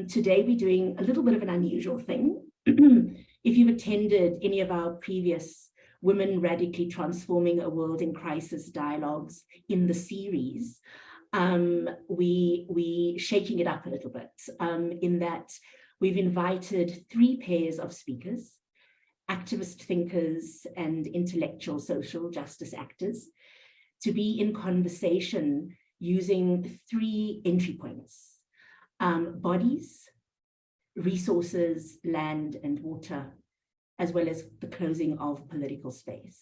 Today we're doing a little bit of an unusual thing. If you've attended any of our previous Women Radically Transforming a World in Crisis dialogues in the series, we shaking it up a little bit in that we've invited 3 pairs of speakers, activist thinkers and intellectual social justice actors, to be in conversation using 3 entry points: bodies, resources, land and water, as well as the closing of political space.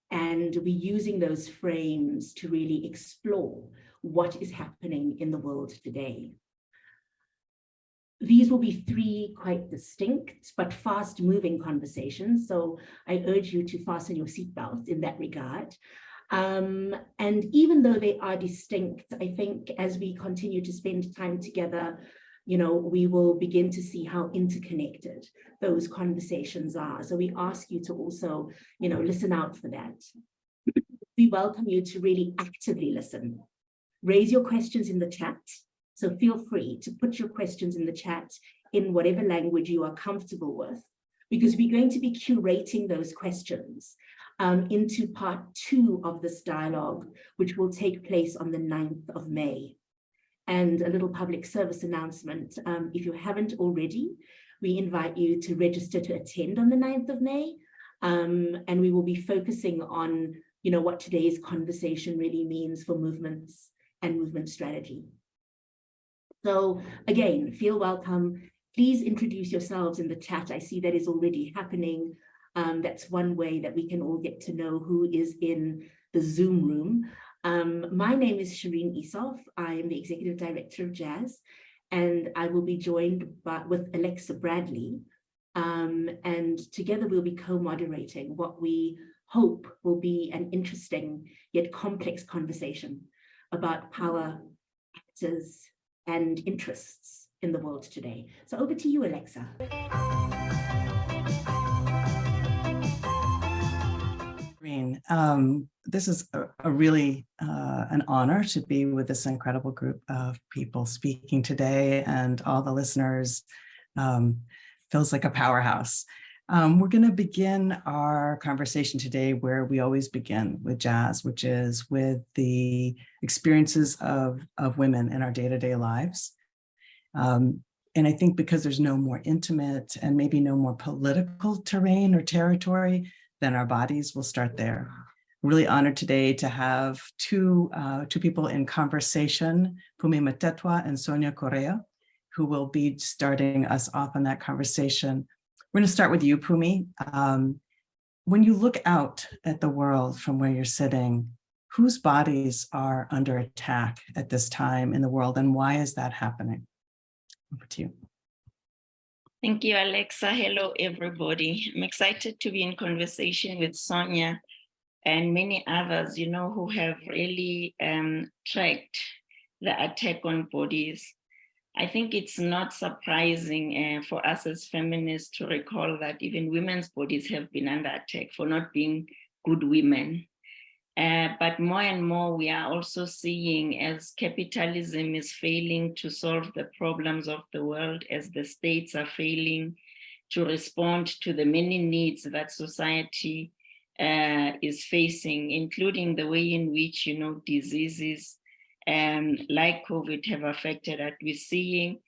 And we're using those frames to really explore what is happening in the world today. These will be 3 quite distinct but fast-moving conversations, so I urge you to fasten your seatbelts in that regard. And even though they are distinct, I think as we continue to spend time together, we will begin to see how interconnected those conversations are. So we ask you to also, listen out for that. We welcome you to really actively listen. Raise your questions in the chat. So feel free to put your questions in the chat in whatever language you are comfortable with, because we're going to be curating those questions into part 2 of this dialogue, which will take place on the 9th of May. And a little public service announcement, if you haven't already, we invite you to register to attend on the 9th of May. And we will be focusing on, what today's conversation really means for movements and movement strategy. So again, feel welcome. Please introduce yourselves in the chat. I see that is already happening. That's one way that we can all get to know who is in the Zoom room. My name is Shireen Isoff. I am the Executive Director of Jazz, and I will be joined with Alexa Bradley. And together we'll be co-moderating what we hope will be an interesting yet complex conversation about power, actors, and interests in the world today. So over to you, Alexa. This is a really an honor to be with this incredible group of people speaking today, and all the listeners. Feels like a powerhouse. We're going to begin our conversation today where we always begin with jazz, which is with the experiences of women in our day-to-day lives. And I think because there's no more intimate and maybe no more political terrain or territory than our bodies, we'll start there. I'm really honored today to have two people in conversation, Phumi Matetwa and Sonia Correa, who will be starting us off on that conversation. We're going to start with you, Phumi. When you look out at the world from where you're sitting, whose bodies are under attack at this time in the world, and why is that happening? Over to you. Thank you, Alexa. Hello, everybody. I'm excited to be in conversation with Sonia and many others, who have really tracked the attack on bodies. I think it's not surprising for us as feminists to recall that even women's bodies have been under attack for not being good women. But more and more, we are also seeing as capitalism is failing to solve the problems of the world, as the states are failing to respond to the many needs that society is facing, including the way in which, diseases like COVID have affected us. We're seeing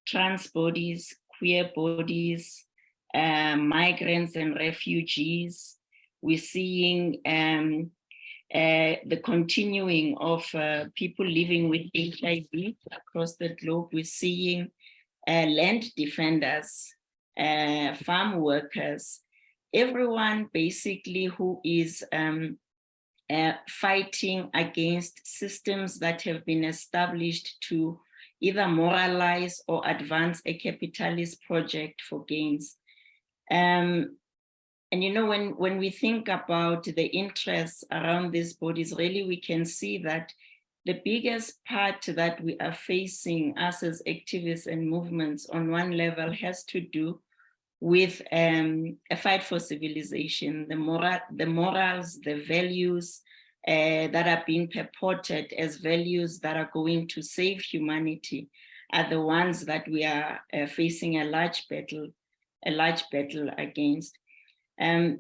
trans bodies, queer bodies, migrants and refugees. We're seeing the continuing of people living with HIV across the globe. We're seeing land defenders, farm workers, everyone basically who is fighting against systems that have been established to either moralize or advance a capitalist project for gains. And when we think about the interests around these bodies, really we can see that the biggest part that we are facing, us as activists and movements on one level, has to do with a fight for civilization, the morals, the values that are being purported as values that are going to save humanity. are the ones that we are facing a large battle against. On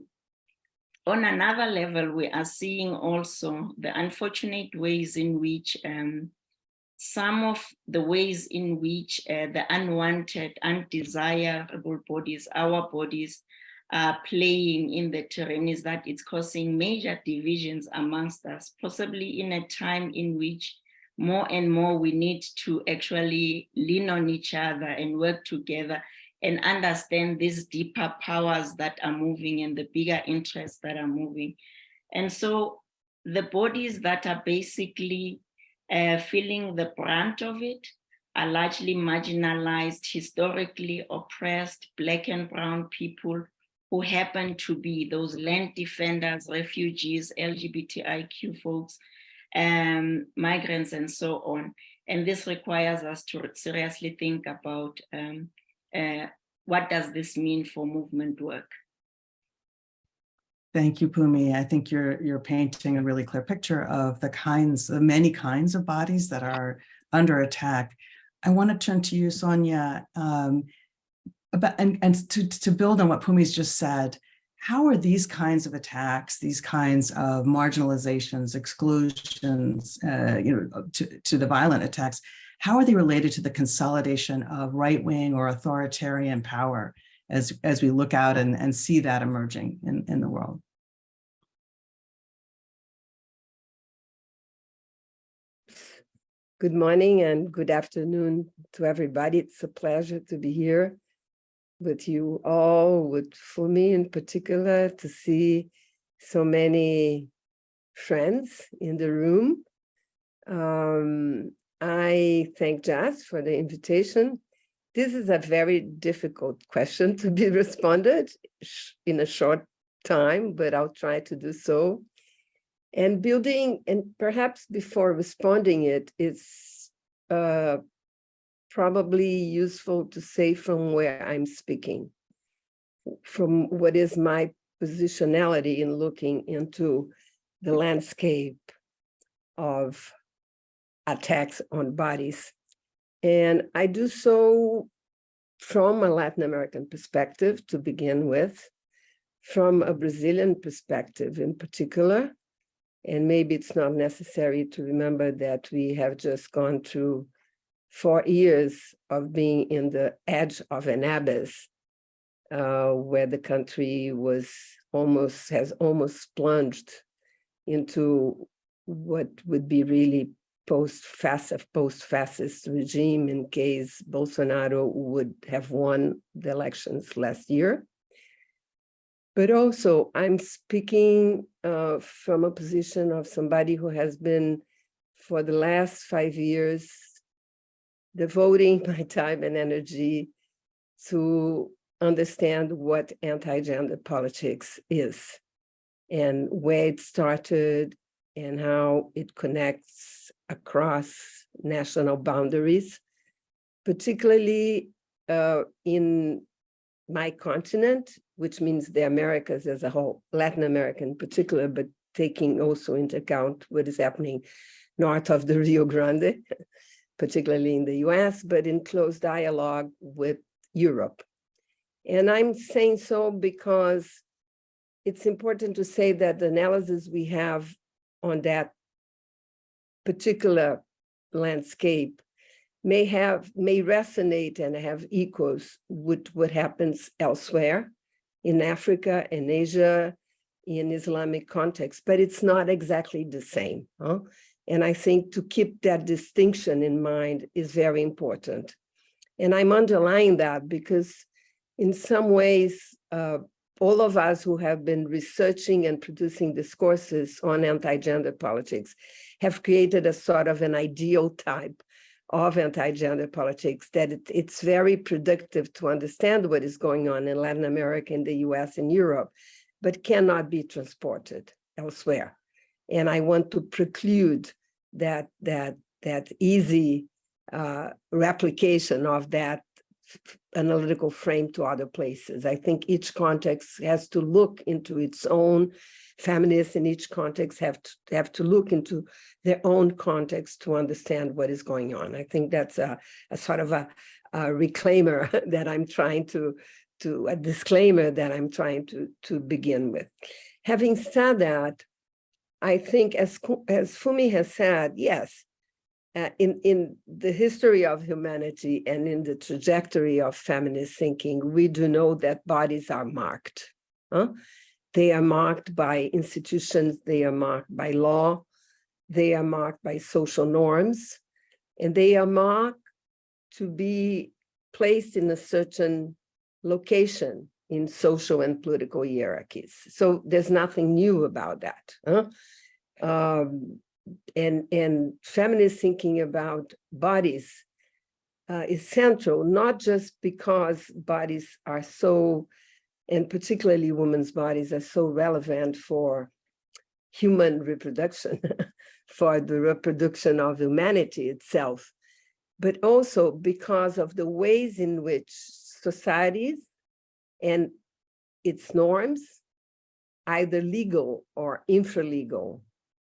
another level, we are seeing also the unfortunate ways in which some of the ways in which the unwanted, undesirable bodies, our bodies, are playing in the terrain is that it's causing major divisions amongst us, possibly in a time in which more and more we need to actually lean on each other and work together and understand these deeper powers that are moving and the bigger interests that are moving. And so the bodies that are basically feeling the brunt of it are largely marginalized, historically oppressed Black and brown people who happen to be those land defenders, refugees, LGBTIQ folks, migrants, and so on. And this requires us to seriously think about what does this mean for movement work? Thank you, Phumi. I think you're painting a really clear picture of the many kinds of bodies that are under attack. I want to turn to you, Sonia, to build on what Pumi's just said. How are these kinds of attacks, these kinds of marginalizations, exclusions, to the violent attacks, how are they related to the consolidation of right-wing or authoritarian power as we look out and see that emerging in the world? Good morning and good afternoon to everybody. It's a pleasure to be here with you all, for me in particular, to see so many friends in the room. I thank Jas for the invitation. This is a very difficult question to be responded in a short time, but I'll try to do so. And building, and perhaps before responding it's probably useful to say from where I'm speaking, from what is my positionality in looking into the landscape of attacks on bodies. And I do so from a Latin American perspective to begin with, from a Brazilian perspective in particular. And maybe it's not necessary to remember that we have just gone through 4 years of being in the edge of an abyss, where the country has almost plunged into what would be really post-fascist regime in case Bolsonaro would have won the elections last year. But also I'm speaking from a position of somebody who has been for the last 5 years devoting my time and energy to understand what anti-gender politics is and where it started and how it connects across national boundaries, particularly in my continent, which means the Americas as a whole, Latin America in particular, but taking also into account what is happening north of the Rio Grande, particularly in the US, but in close dialogue with Europe. And I'm saying so because it's important to say that the analysis we have on that particular landscape may resonate and have echoes with what happens elsewhere in Africa and Asia, in Islamic context, but it's not exactly the same. And I think to keep that distinction in mind is very important. And I'm underlying that because in some ways, all of us who have been researching and producing discourses on anti-gender politics have created a sort of an ideal type of anti-gender politics that it's very productive to understand what is going on in Latin America, in the US, and Europe, but cannot be transported elsewhere. And I want to preclude that easy replication of that analytical frame to other places. I think each context has to look into its own. Feminists in each context have to look into their own context to understand what is going on. I think that's a sort of a reclaimer that I'm trying to a disclaimer that I'm trying to begin with. Having said that, I think as Fumi has said, yes, in the history of humanity and in the trajectory of feminist thinking, we do know that bodies are marked. They are marked by institutions, they are marked by law, they are marked by social norms, and they are marked to be placed in a certain location in social and political hierarchies. So there's nothing new about that. And feminist thinking about bodies is central, not just because bodies are so, and particularly women's bodies are so relevant for human reproduction, for the reproduction of humanity itself, but also because of the ways in which societies and its norms, either legal or infralegal,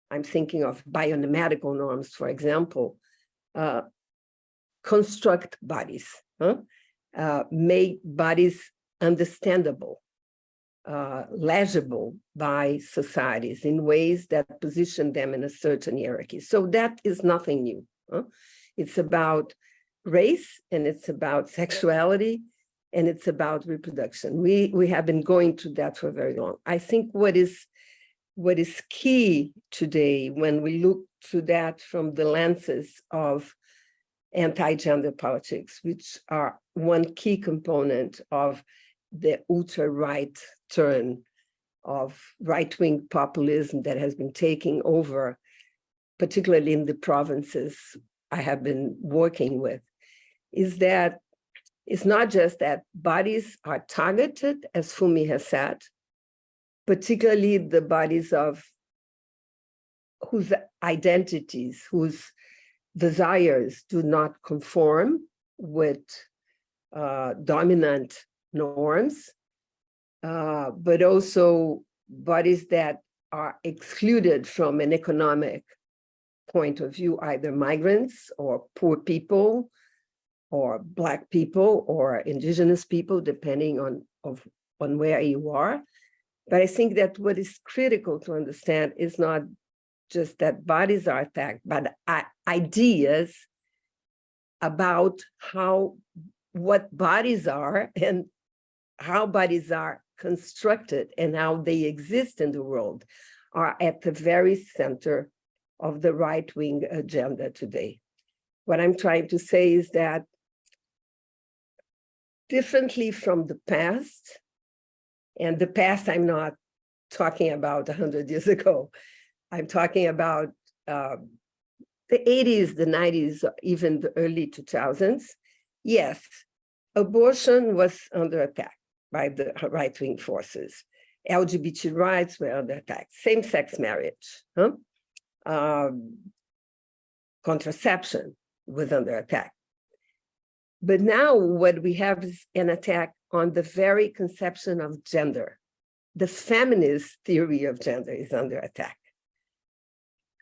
I'm thinking of bionomical norms, for example, construct bodies, make bodies understandable, legible by societies in ways that position them in a certain hierarchy. So that is nothing new. It's about race, and it's about sexuality, and it's about reproduction. We have been going through that for very long. I think what is key today when we look to that from the lenses of anti-gender politics, which are one key component of the ultra-right turn of right-wing populism that has been taking over, particularly in the provinces I have been working with, is that it's not just that bodies are targeted, as Fumi has said, particularly the bodies of whose identities, whose desires do not conform with dominant norms, but also bodies that are excluded from an economic point of view, either migrants or poor people or Black people or indigenous people, depending on where you are. But I think that what is critical to understand is not just that bodies are attacked, but ideas about what bodies are and how bodies are constructed and how they exist in the world are at the very center of the right-wing agenda today. What I'm trying to say is that differently from the past, and the past I'm not talking about 100 years ago, I'm talking about the 80s, the 90s, even the early 2000s. Yes, abortion was under attack by the right-wing forces. LGBT rights were under attack, same-sex marriage, contraception was under attack. But now what we have is an attack on the very conception of gender. The feminist theory of gender is under attack.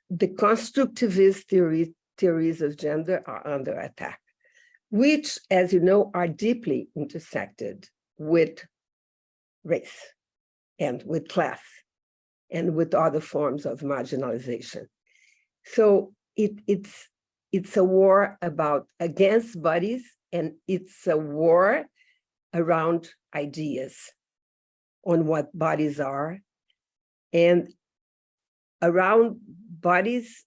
The constructivist theories of gender are under attack, which, as you know, are deeply intersected with race and with class and with other forms of marginalization. So it's a war against bodies, and it's a war around ideas on what bodies are, and around bodies,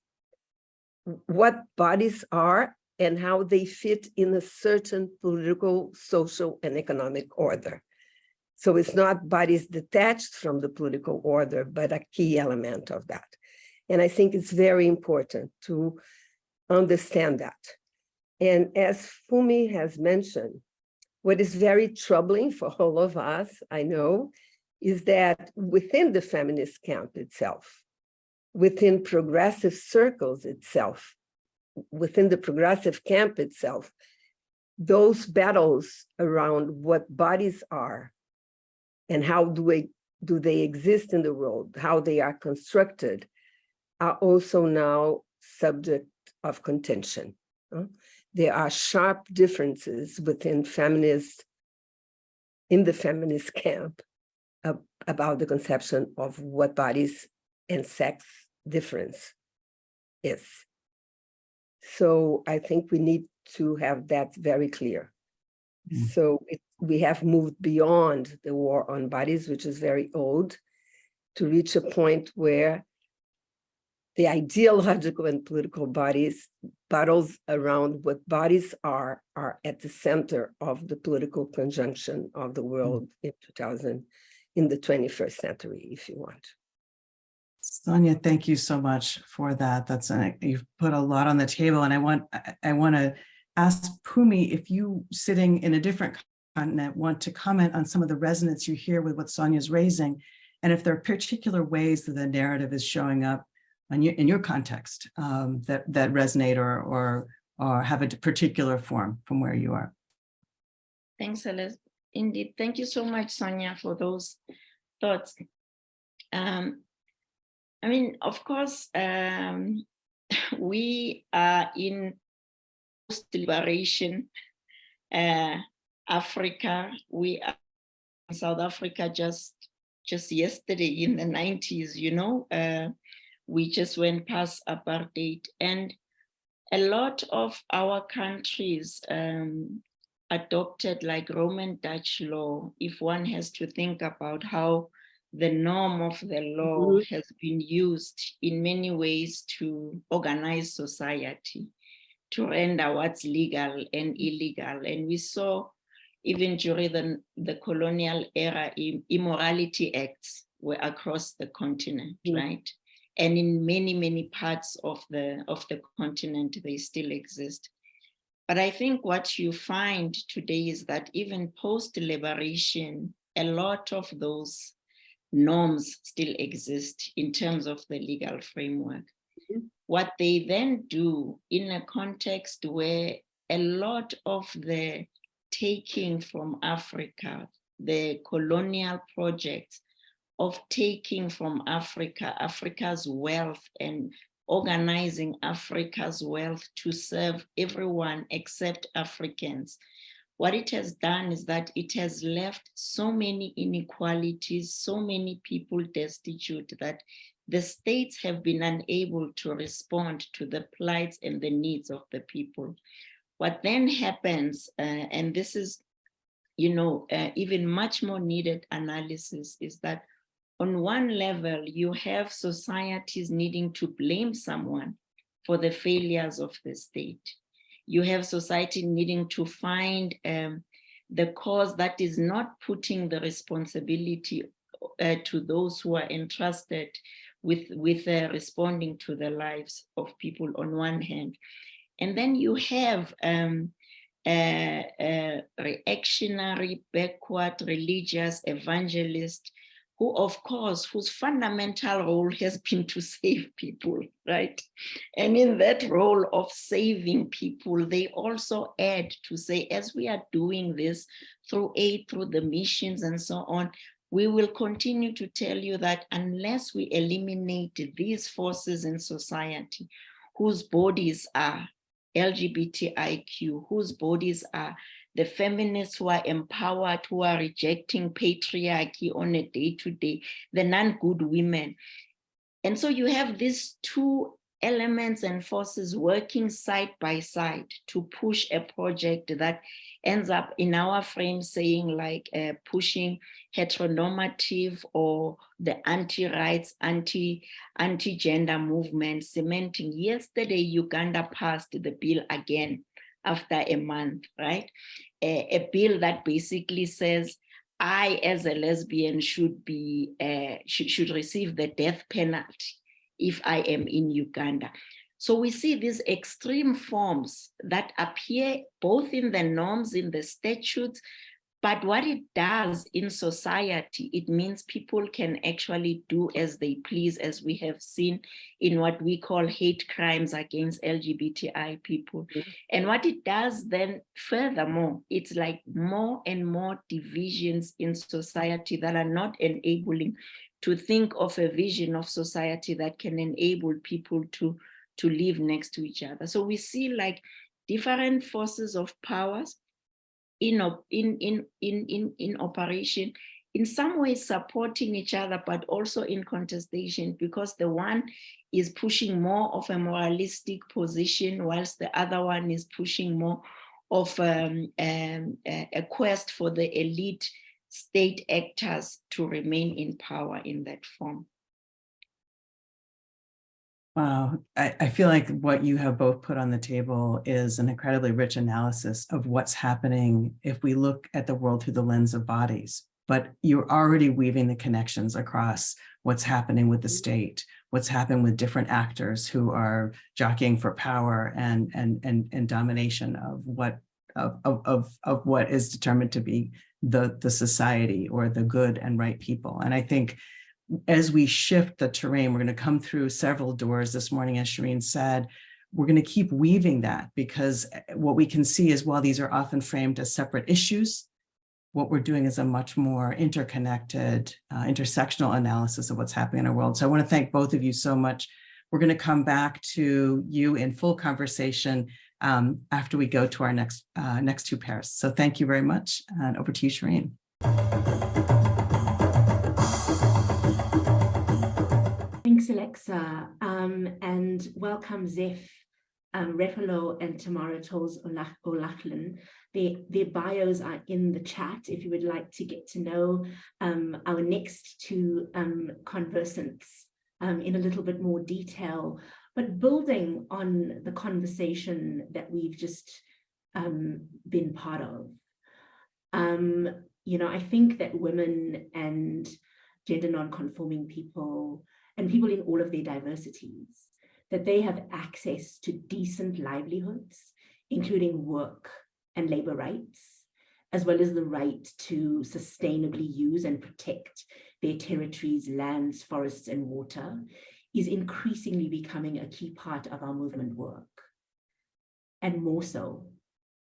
what bodies are and how they fit in a certain political, social, and economic order. So it's not bodies detached from the political order, but a key element of that. And I think it's very important to understand that. And as Fumi has mentioned, what is very troubling for all of us, I know, is that within the feminist camp itself, within progressive circles itself, within the progressive camp itself, those battles around what bodies are and how do they exist in the world, how they are constructed, are also now subject of contention. There are sharp differences within in the feminist camp about the conception of what bodies and sex difference is. So I think we need to have that very clear. So we have moved beyond the war on bodies, which is very old, to reach a point where the ideological and political battles around what bodies are at the center of the political conjunction of the world in the 21st century, if you want. Sonia, thank you so much for that. You've put a lot on the table, and I want to ask Phumi, if you, sitting in a different continent, want to comment on some of the resonance you hear with what Sonia's raising, and if there are particular ways that the narrative is showing up in your context that resonate or have a particular form from where you are. Thanks, Alice. Indeed, thank you so much, Sonia, for those thoughts. I mean, of course, we are in post-liberation Africa. We are in South Africa just yesterday in the 90s, you know. We just went past apartheid, and a lot of our countries adopted like Roman Dutch law, if one has to think about how the norm of the law has been used in many ways to organize society, to render what's legal and illegal. And we saw even during the colonial era, immorality acts were across the continent, right? And in many, many parts of the continent, they still exist. But I think what you find today is that even post-liberation, a lot of those norms still exist in terms of the legal framework. What they then do in a context where a lot of the taking from Africa, the colonial projects of taking from Africa, Africa's wealth, and organizing Africa's wealth to serve everyone except Africans. What it has done is that it has left so many inequalities, so many people destitute, that the states have been unable to respond to the plights and the needs of the people. What then happens, and this is, you know, even much more needed analysis, is that on one level, you have societies needing to blame someone for the failures of the state. You have society needing to find the cause that is not putting the responsibility to those who are entrusted with responding to the lives of people on one hand. And then you have reactionary, backward, religious, evangelist, who, of course, whose fundamental role has been to save people, right? And in that role of saving people, they also add to say, as we are doing this through aid, through the missions and so on, we will continue to tell you that unless we eliminate these forces in society, whose bodies are LGBTIQ, whose bodies are the feminists who are empowered, who are rejecting patriarchy on a day-to-day, the non-good women. And so you have these two elements and forces working side by side to push a project that ends up in our frame saying like pushing heteronormative or the anti-rights, anti-gender movement, cementing. Yesterday, Uganda passed the bill again after a month, right? A bill that basically says, I, as a lesbian, should receive the death penalty if I am in Uganda. So we see these extreme forms that appear both in the norms, in the statutes, But what it does in society, it means people can actually do as they please, as we have seen in what we call hate crimes against LGBTI people. And what it does then, furthermore, it's like more and more divisions in society that are not enabling to think of a vision of society that can enable people to live next to each other. So we see like different forces of powers in operation, in some ways supporting each other, but also in contestation, because the one is pushing more of a moralistic position, whilst the other one is pushing more of a quest for the elite state actors to remain in power in that form. Wow, I feel like what you have both put on the table is an incredibly rich analysis of what's happening if we look at the world through the lens of bodies. But you're already weaving the connections across what's happening with the state, what's happening with different actors who are jockeying for power and domination of what is determined to be the society or the good and right people. And I think as we shift the terrain, we're going to come through several doors this morning, as Shireen said. We're going to keep weaving that, because what we can see is, while these are often framed as separate issues, what we're doing is a much more interconnected, intersectional analysis of what's happening in our world. So I want to thank both of you so much. We're going to come back to you in full conversation after we go to our next two pairs. So thank you very much, and over to you, Shireen. Thanks, Alexa, and welcome Zeph, Refalo, and Tamara Tolls O'Loughlin. Their bios are in the chat if you would like to get to know our next two conversants in a little bit more detail, but building on the conversation that we've just been part of. You know, I think that women and gender non-conforming people and people in all of their diversities, that they have access to decent livelihoods, including work and labor rights, as well as the right to sustainably use and protect their territories, lands, forests, and water, is increasingly becoming a key part of our movement work. And more so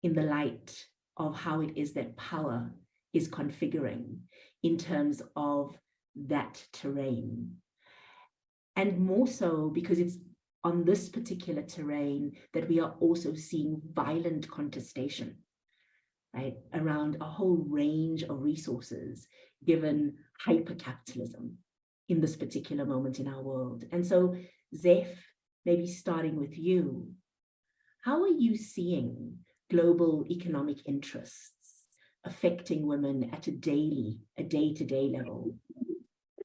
in the light of how it is that power is configuring in terms of that terrain. And more so because it's on this particular terrain that we are also seeing violent contestation, right, around a whole range of resources, given hypercapitalism in this particular moment in our world. And so, Zeph, maybe starting with you, how are you seeing global economic interests affecting women at a day-to-day level?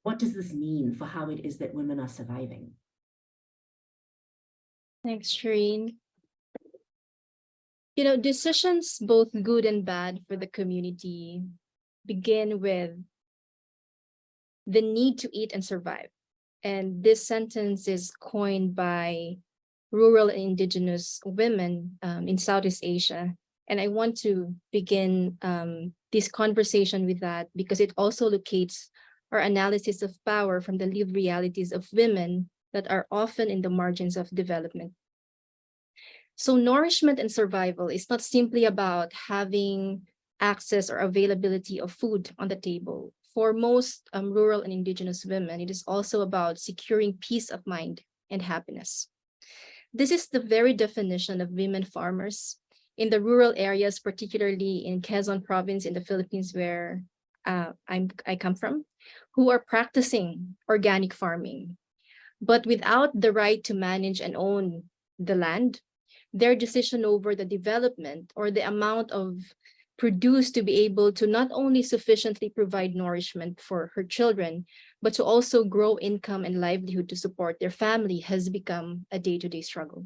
What does this mean for how it is that women are surviving? Thanks, Shireen. You know, decisions, both good and bad for the community, begin with the need to eat and survive. And this sentence is coined by rural and indigenous women in Southeast Asia. And I want to begin this conversation with that, because it also locates our analysis of power from the lived realities of women that are often in the margins of development. So nourishment and survival is not simply about having access or availability of food on the table. For most rural and indigenous women, it is also about securing peace of mind and happiness. This is the very definition of women farmers in the rural areas, particularly in Quezon province in the Philippines, where I come from, who are practicing organic farming. But without the right to manage and own the land, their decision over the development or the amount of produce to be able to not only sufficiently provide nourishment for her children, but to also grow income and livelihood to support their family has become a day-to-day struggle.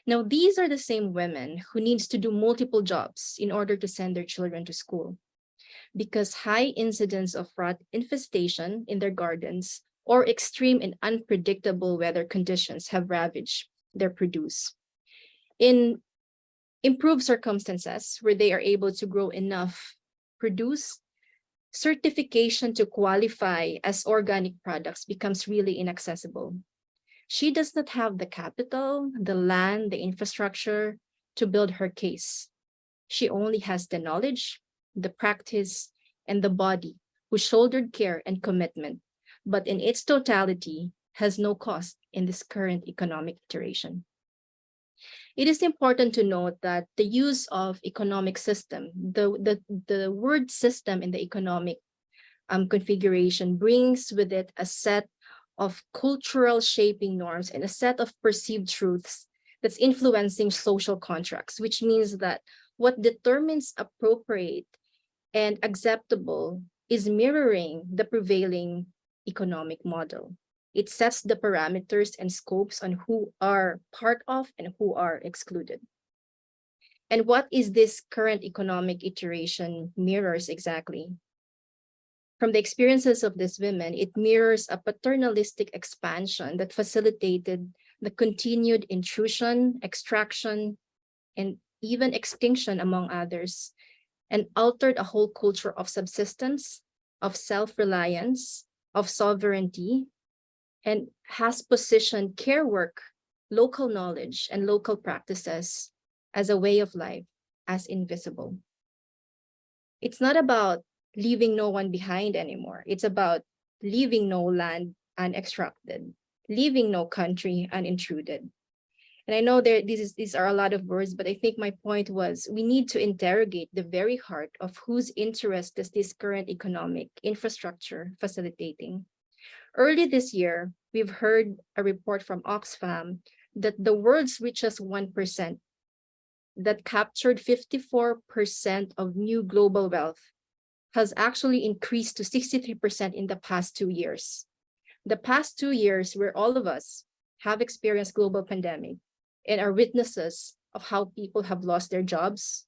Now, these are the same women who needs to do multiple jobs in order to send their children to school, because high incidence of rat infestation in their gardens or extreme and unpredictable weather conditions have ravaged their produce. In improved circumstances where they are able to grow enough produce, certification to qualify as organic products becomes really inaccessible. She does not have the capital, the land, the infrastructure to build her case. She only has the knowledge, the practice, and the body who shouldered care and commitment, but in its totality has no cost in this current economic iteration. It is important to note that the use of economic system, the word system in the economic configuration brings with it a set of cultural shaping norms and a set of perceived truths that's influencing social contracts, which means that what determines appropriate and acceptable is mirroring the prevailing economic model. It sets the parameters and scopes on who are part of and who are excluded. And what is this current economic iteration mirrors exactly? From the experiences of these women, it mirrors a paternalistic expansion that facilitated the continued intrusion, extraction, and even extinction, among others, and altered a whole culture of subsistence, of self-reliance, of sovereignty, and has positioned care work, local knowledge, and local practices as a way of life, as invisible. It's not about leaving no one behind anymore. It's about leaving no land unextracted, leaving no country unintruded. And I know these are a lot of words, but I think my point was we need to interrogate the very heart of whose interest is this current economic infrastructure facilitating. Early this year, we've heard a report from Oxfam that the world's richest 1% that captured 54% of new global wealth has actually increased to 63% in the past 2 years. The past 2 years where all of us have experienced global pandemic and are witnesses of how people have lost their jobs,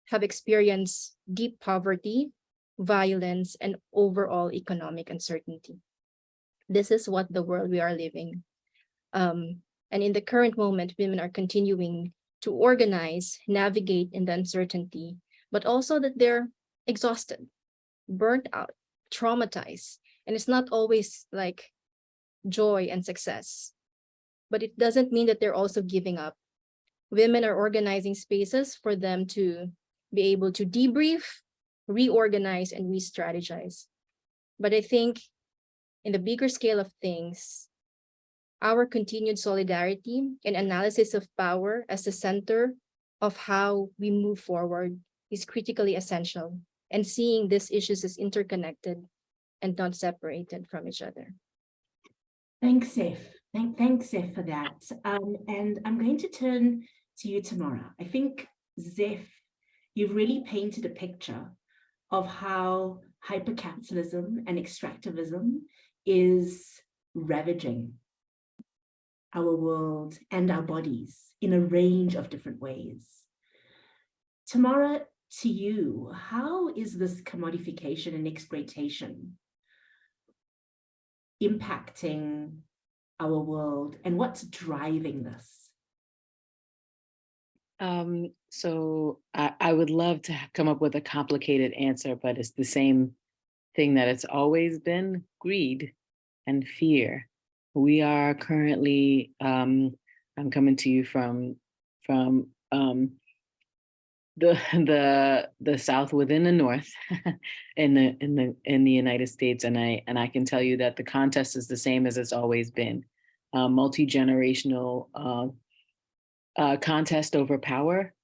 have experienced deep poverty, violence, and overall economic uncertainty. This is what the world we are living. And in the current moment, women are continuing to organize, navigate in the uncertainty, but also that they're exhausted, burnt out, traumatized. And it's not always like joy and success, but it doesn't mean that they're also giving up. Women are organizing spaces for them to be able to debrief, reorganize, and re-strategize. But I think in the bigger scale of things, our continued solidarity and analysis of power as the center of how we move forward is critically essential, and seeing these issues as interconnected and not separated from each other. Thanks, Seth. Thanks, Seth, for that. And I'm going to turn to you, Tamara. I think, Zeph, you've really painted a picture of how hypercapitalism and extractivism is ravaging our world and our bodies in a range of different ways. Tamara, to you, how is this commodification and exploitation impacting our world, and what's driving this? So I would love to come up with a complicated answer, but it's the same thing that it's always been: greed and fear. We are currently, I'm coming to you from the South within the North in the United States, and I can tell you that the contest is the same as it's always been: multi-generational contest over power,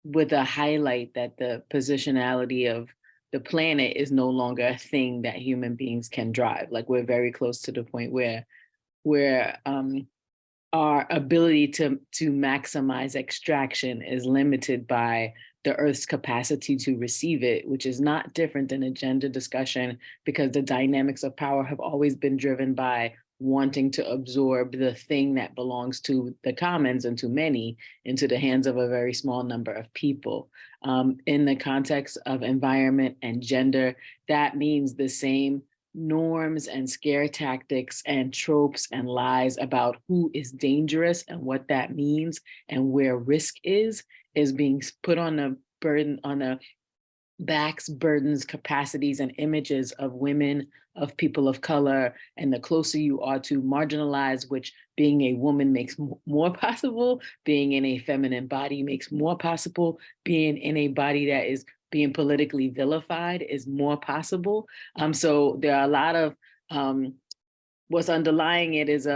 with a highlight that the positionality of the planet is no longer a thing that human beings can drive. Like, we're very close to the point where our ability to maximize extraction is limited by the Earth's capacity to receive it, which is not different than a gender discussion, because the dynamics of power have always been driven by wanting to absorb the thing that belongs to the commons and to many into the hands of a very small number of people. In the context of environment and gender, that means the same norms and scare tactics and tropes and lies about who is dangerous and what that means and where risk is being put on a burden, on a backs, burdens, capacities, and images of women, of people of color. And the closer you are to marginalized, which being a woman makes more possible, being in a feminine body makes more possible, being in a body that is being politically vilified is more possible. So there are a lot of, what's underlying it is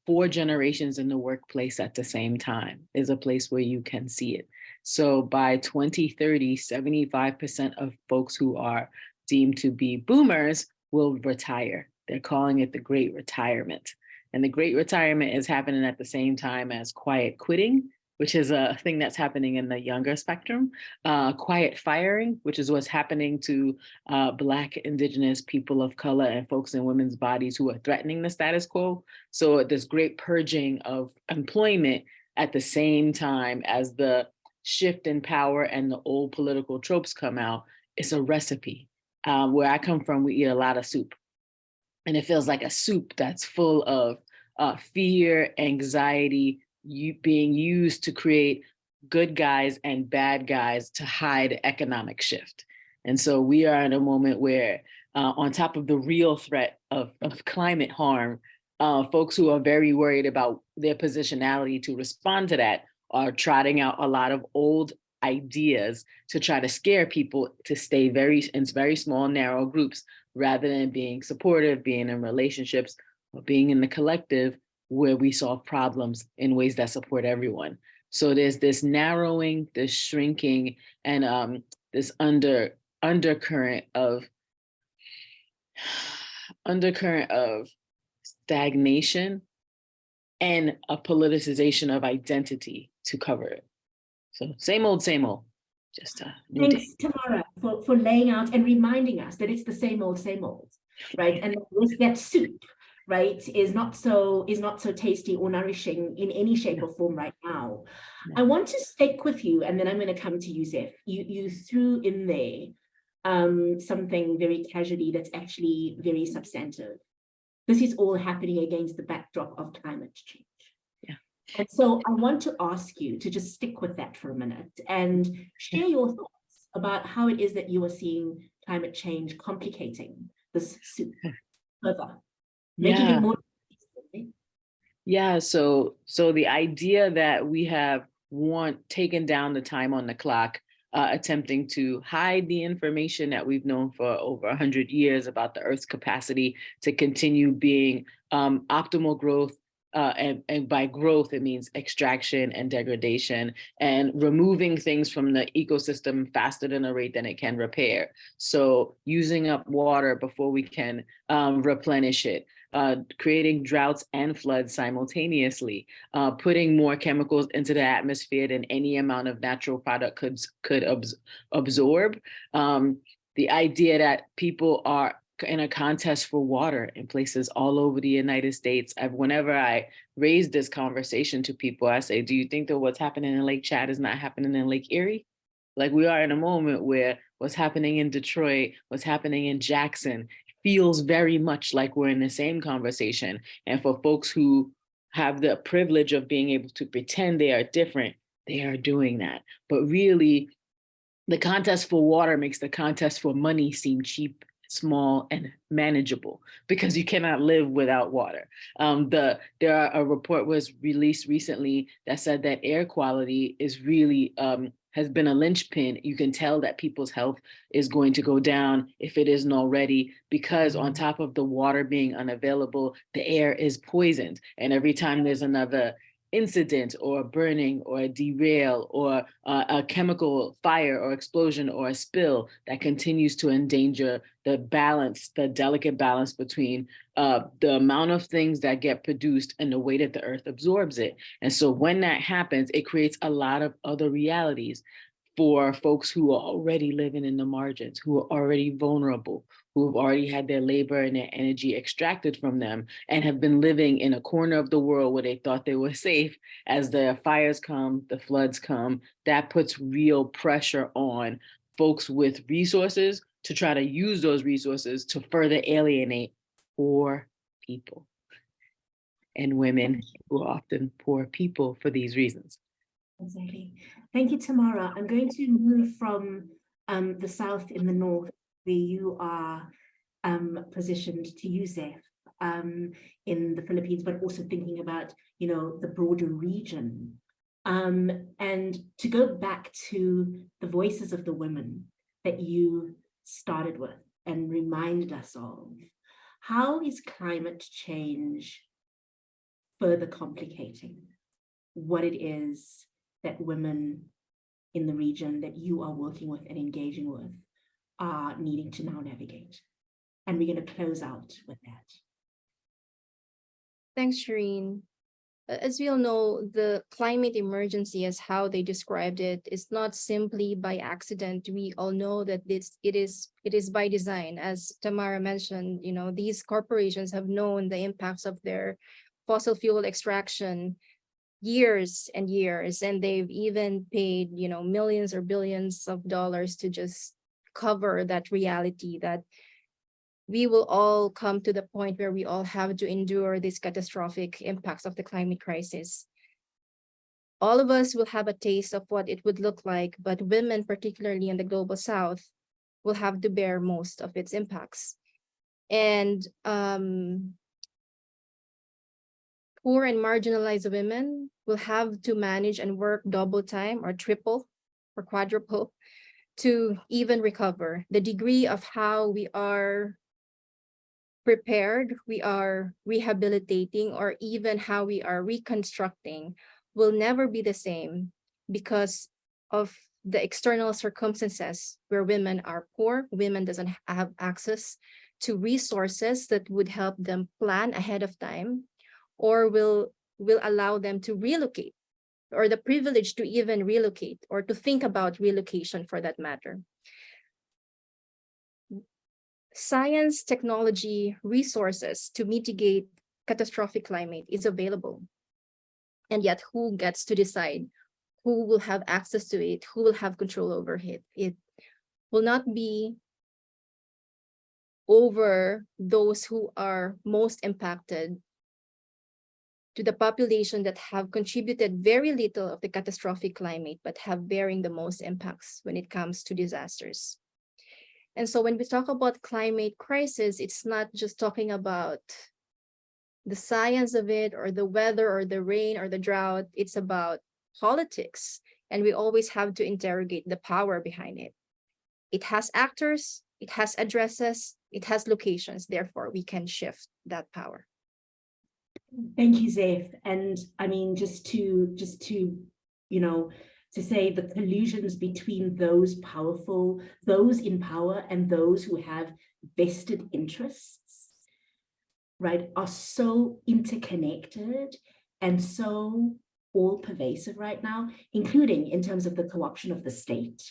4 generations in the workplace at the same time is a place where you can see it. So by 2030, 75% of folks who are deemed to be boomers will retire. They're calling it the Great Retirement. And the Great Retirement is happening at the same time as quiet quitting, which is a thing that's happening in the younger spectrum, quiet firing, which is what's happening to Black, Indigenous, people of color, and folks in women's bodies who are threatening the status quo. So this great purging of employment at the same time as the shift in power and the old political tropes come out. It's a recipe. Where I come from, we eat a lot of soup. And it feels like a soup that's full of fear, anxiety, being used to create good guys and bad guys to hide economic shift. And so we are in a moment where on top of the real threat of climate harm, folks who are very worried about their positionality to respond to that are trotting out a lot of old ideas to try to scare people to stay in very small, narrow groups, rather than being supportive, being in relationships, or being in the collective where we solve problems in ways that support everyone. So there's this narrowing, this shrinking, and this undercurrent of stagnation and a politicization of identity to cover it. So same old, just Thanks, Tamara, for laying out and reminding us that it's the same old, right? And that soup, right, is not so tasty or nourishing in any shape or form right now. I want to stick with you, and then I'm going to come to you, Zeph. You threw in there something very casually that's actually very substantive. This is all happening against the backdrop of climate change. And so I want to ask you to just stick with that for a minute and share your thoughts about how it is that you are seeing climate change complicating this soup further, making it more. Yeah, so the idea that we have taken down the time on the clock, attempting to hide the information that we've known for over 100 years about the Earth's capacity to continue being optimal growth. And by growth, it means extraction and degradation and removing things from the ecosystem faster than a rate than it can repair. So using up water before we can replenish it, creating droughts and floods simultaneously, putting more chemicals into the atmosphere than any amount of natural product could absorb. The idea that people are in a contest for water in places all over the United States. Whenever I raise this conversation to people, I say, do you think that what's happening in Lake Chad is not happening in Lake Erie? Like, we are in a moment where what's happening in Detroit, what's happening in Jackson feels very much like we're in the same conversation. And for folks who have the privilege of being able to pretend they are different, they are doing that. But really, the contest for water makes the contest for money seem cheap, small, and manageable, because you cannot live without water. A report was released recently that said that air quality is really has been a linchpin. You can tell that people's health is going to go down if it isn't already, because on top of the water being unavailable, the air is poisoned. And every time there's another incident or a burning or a derail or a chemical fire or explosion or a spill, that continues to endanger the balance, the delicate balance between the amount of things that get produced and the way that the earth absorbs it. And so when that happens, it creates a lot of other realities for folks who are already living in the margins, who are already vulnerable, who have already had their labor and their energy extracted from them, and have been living in a corner of the world where they thought they were safe. As the fires come, the floods come, that puts real pressure on folks with resources to try to use those resources to further alienate poor people and women who are often poor people for these reasons. Exactly. Thank you, Tamara. I'm going to move from the South in the North, where you are positioned, to you, Zeph, in the Philippines, but also thinking about, you know, the broader region. And to go back to the voices of the women that you started with and reminded us of, how is climate change further complicating what it is that women in the region that you are working with and engaging with are needing to now navigate? And we're going to close out with that. Thanks, Shireen. As we all know, the climate emergency, as how they described it, is not simply by accident. We all know that it is by design. As Tamara mentioned, you know, these corporations have known the impacts of their fossil fuel extraction years and years, and they've even paid, you know, millions or billions of dollars to just cover that reality that we will all come to the point where we all have to endure these catastrophic impacts of the climate crisis. All of us will have a taste of what it would look like, but women, particularly in the global South, will have to bear most of its impacts. And poor and marginalized women will have to manage and work double time or triple or quadruple to even recover. The degree of how we are prepared, we are rehabilitating, or even how we are reconstructing will never be the same because of the external circumstances where women are poor, women doesn't have access to resources that would help them plan ahead of time, or will allow them to relocate, or the privilege to even relocate or to think about relocation for that matter. Science, technology, resources to mitigate catastrophic climate is available. And yet who gets to decide who will have access to it, who will have control over it? It will not be over those who are most impacted to the population that have contributed very little of the catastrophic climate, but have bearing the most impacts when it comes to disasters. And so when we talk about climate crisis, it's not just talking about the science of it or the weather or the rain or the drought. It's about politics. And we always have to interrogate the power behind it. It has actors, it has addresses, it has locations. Therefore, we can shift that power. Thank you, Zeph. And I mean, just to you know, to say the collusions between those powerful, those in power, and those who have vested interests, right, are so interconnected and so all pervasive right now, including in terms of the co-option of the state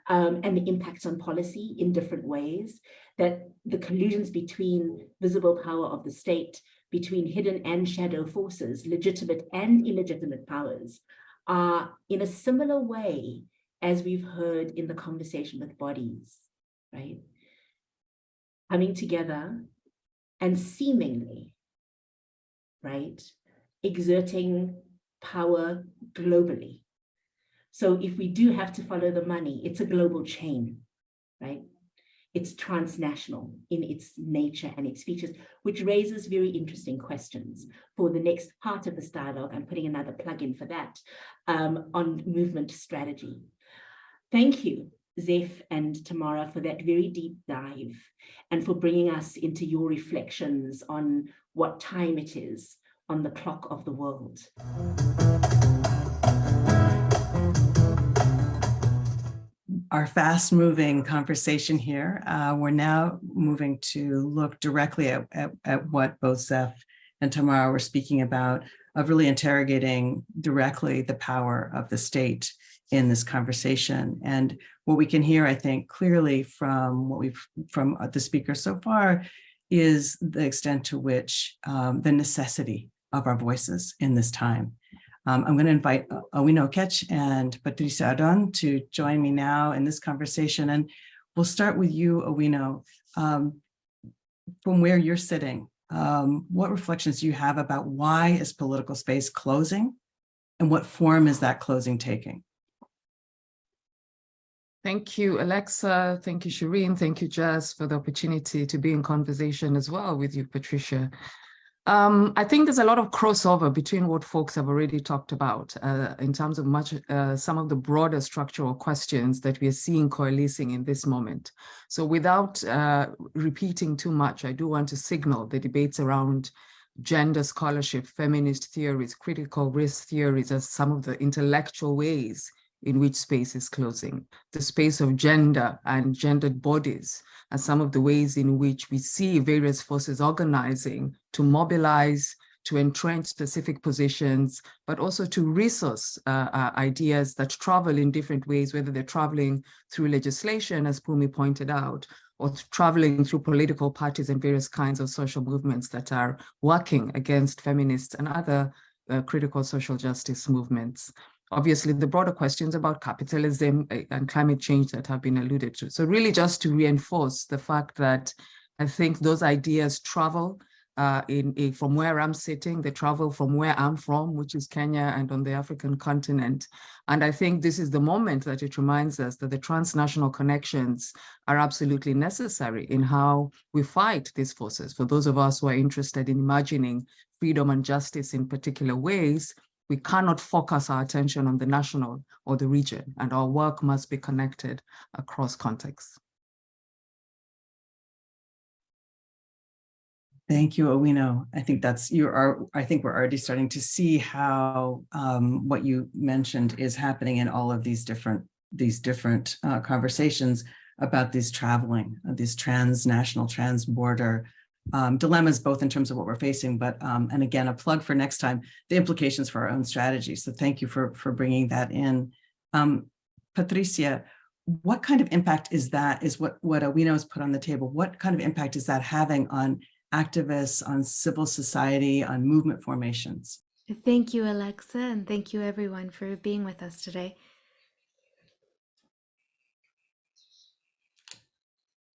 and the impacts on policy in different ways, that the collusions between visible power of the state, between hidden and shadow forces, legitimate and illegitimate powers, are in a similar way as we've heard in the conversation with bodies, right? Coming together and seemingly, right, exerting power globally. So if we do have to follow the money, it's a global chain, right? It's transnational in its nature and its features, which raises very interesting questions for the next part of this dialogue. I'm putting another plug in for that on movement strategy. Thank you, Zeph and Tamara, for that very deep dive and for bringing us into your reflections on what time it is on the clock of the world. Our fast-moving conversation here, we're now moving to look directly at what both Zeph and Tamara were speaking about, of really interrogating directly the power of the state in this conversation. And what we can hear, I think, clearly from the speakers so far is the extent to which the necessity of our voices in this time. I'm going to invite Owino Okech and Patricia Adon to join me now in this conversation. And we'll start with you, Owino. From where you're sitting, what reflections do you have about why is political space closing and what form is that closing taking? Thank you, Alexa. Thank you, Shireen. Thank you, Jazz, for the opportunity to be in conversation as well with you, Patricia. I think there's a lot of crossover between what folks have already talked about in terms of some of the broader structural questions that we are seeing coalescing in this moment. So without repeating too much, I do want to signal the debates around gender scholarship, feminist theories, critical race theories as some of the intellectual ways in which space is closing, the space of gender and gendered bodies, and some of the ways in which we see various forces organizing to mobilize, to entrench specific positions, but also to resource ideas that travel in different ways, whether they're traveling through legislation, as Pumi pointed out, or traveling through political parties and various kinds of social movements that are working against feminists and other critical social justice movements. Obviously, the broader questions about capitalism and climate change that have been alluded to. So really just to reinforce the fact that I think those ideas travel from where I'm sitting, they travel from where I'm from, which is Kenya and on the African continent. And I think this is the moment that it reminds us that the transnational connections are absolutely necessary in how we fight these forces. For those of us who are interested in imagining freedom and justice in particular ways, we cannot focus our attention on the national or the region, and our work must be connected across contexts. Thank you, Owino. I think I think we're already starting to see how what you mentioned is happening in all of these different conversations about these transnational, transborder dilemmas, both in terms of what we're facing, but and again, a plug for next time, the implications for our own strategy. So thank you for bringing that in. Patricia, what kind of impact is what Owino has put on the table? What kind of impact is that having on activists, on civil society, on movement formations? Thank you, Alexa, and thank you everyone for being with us today.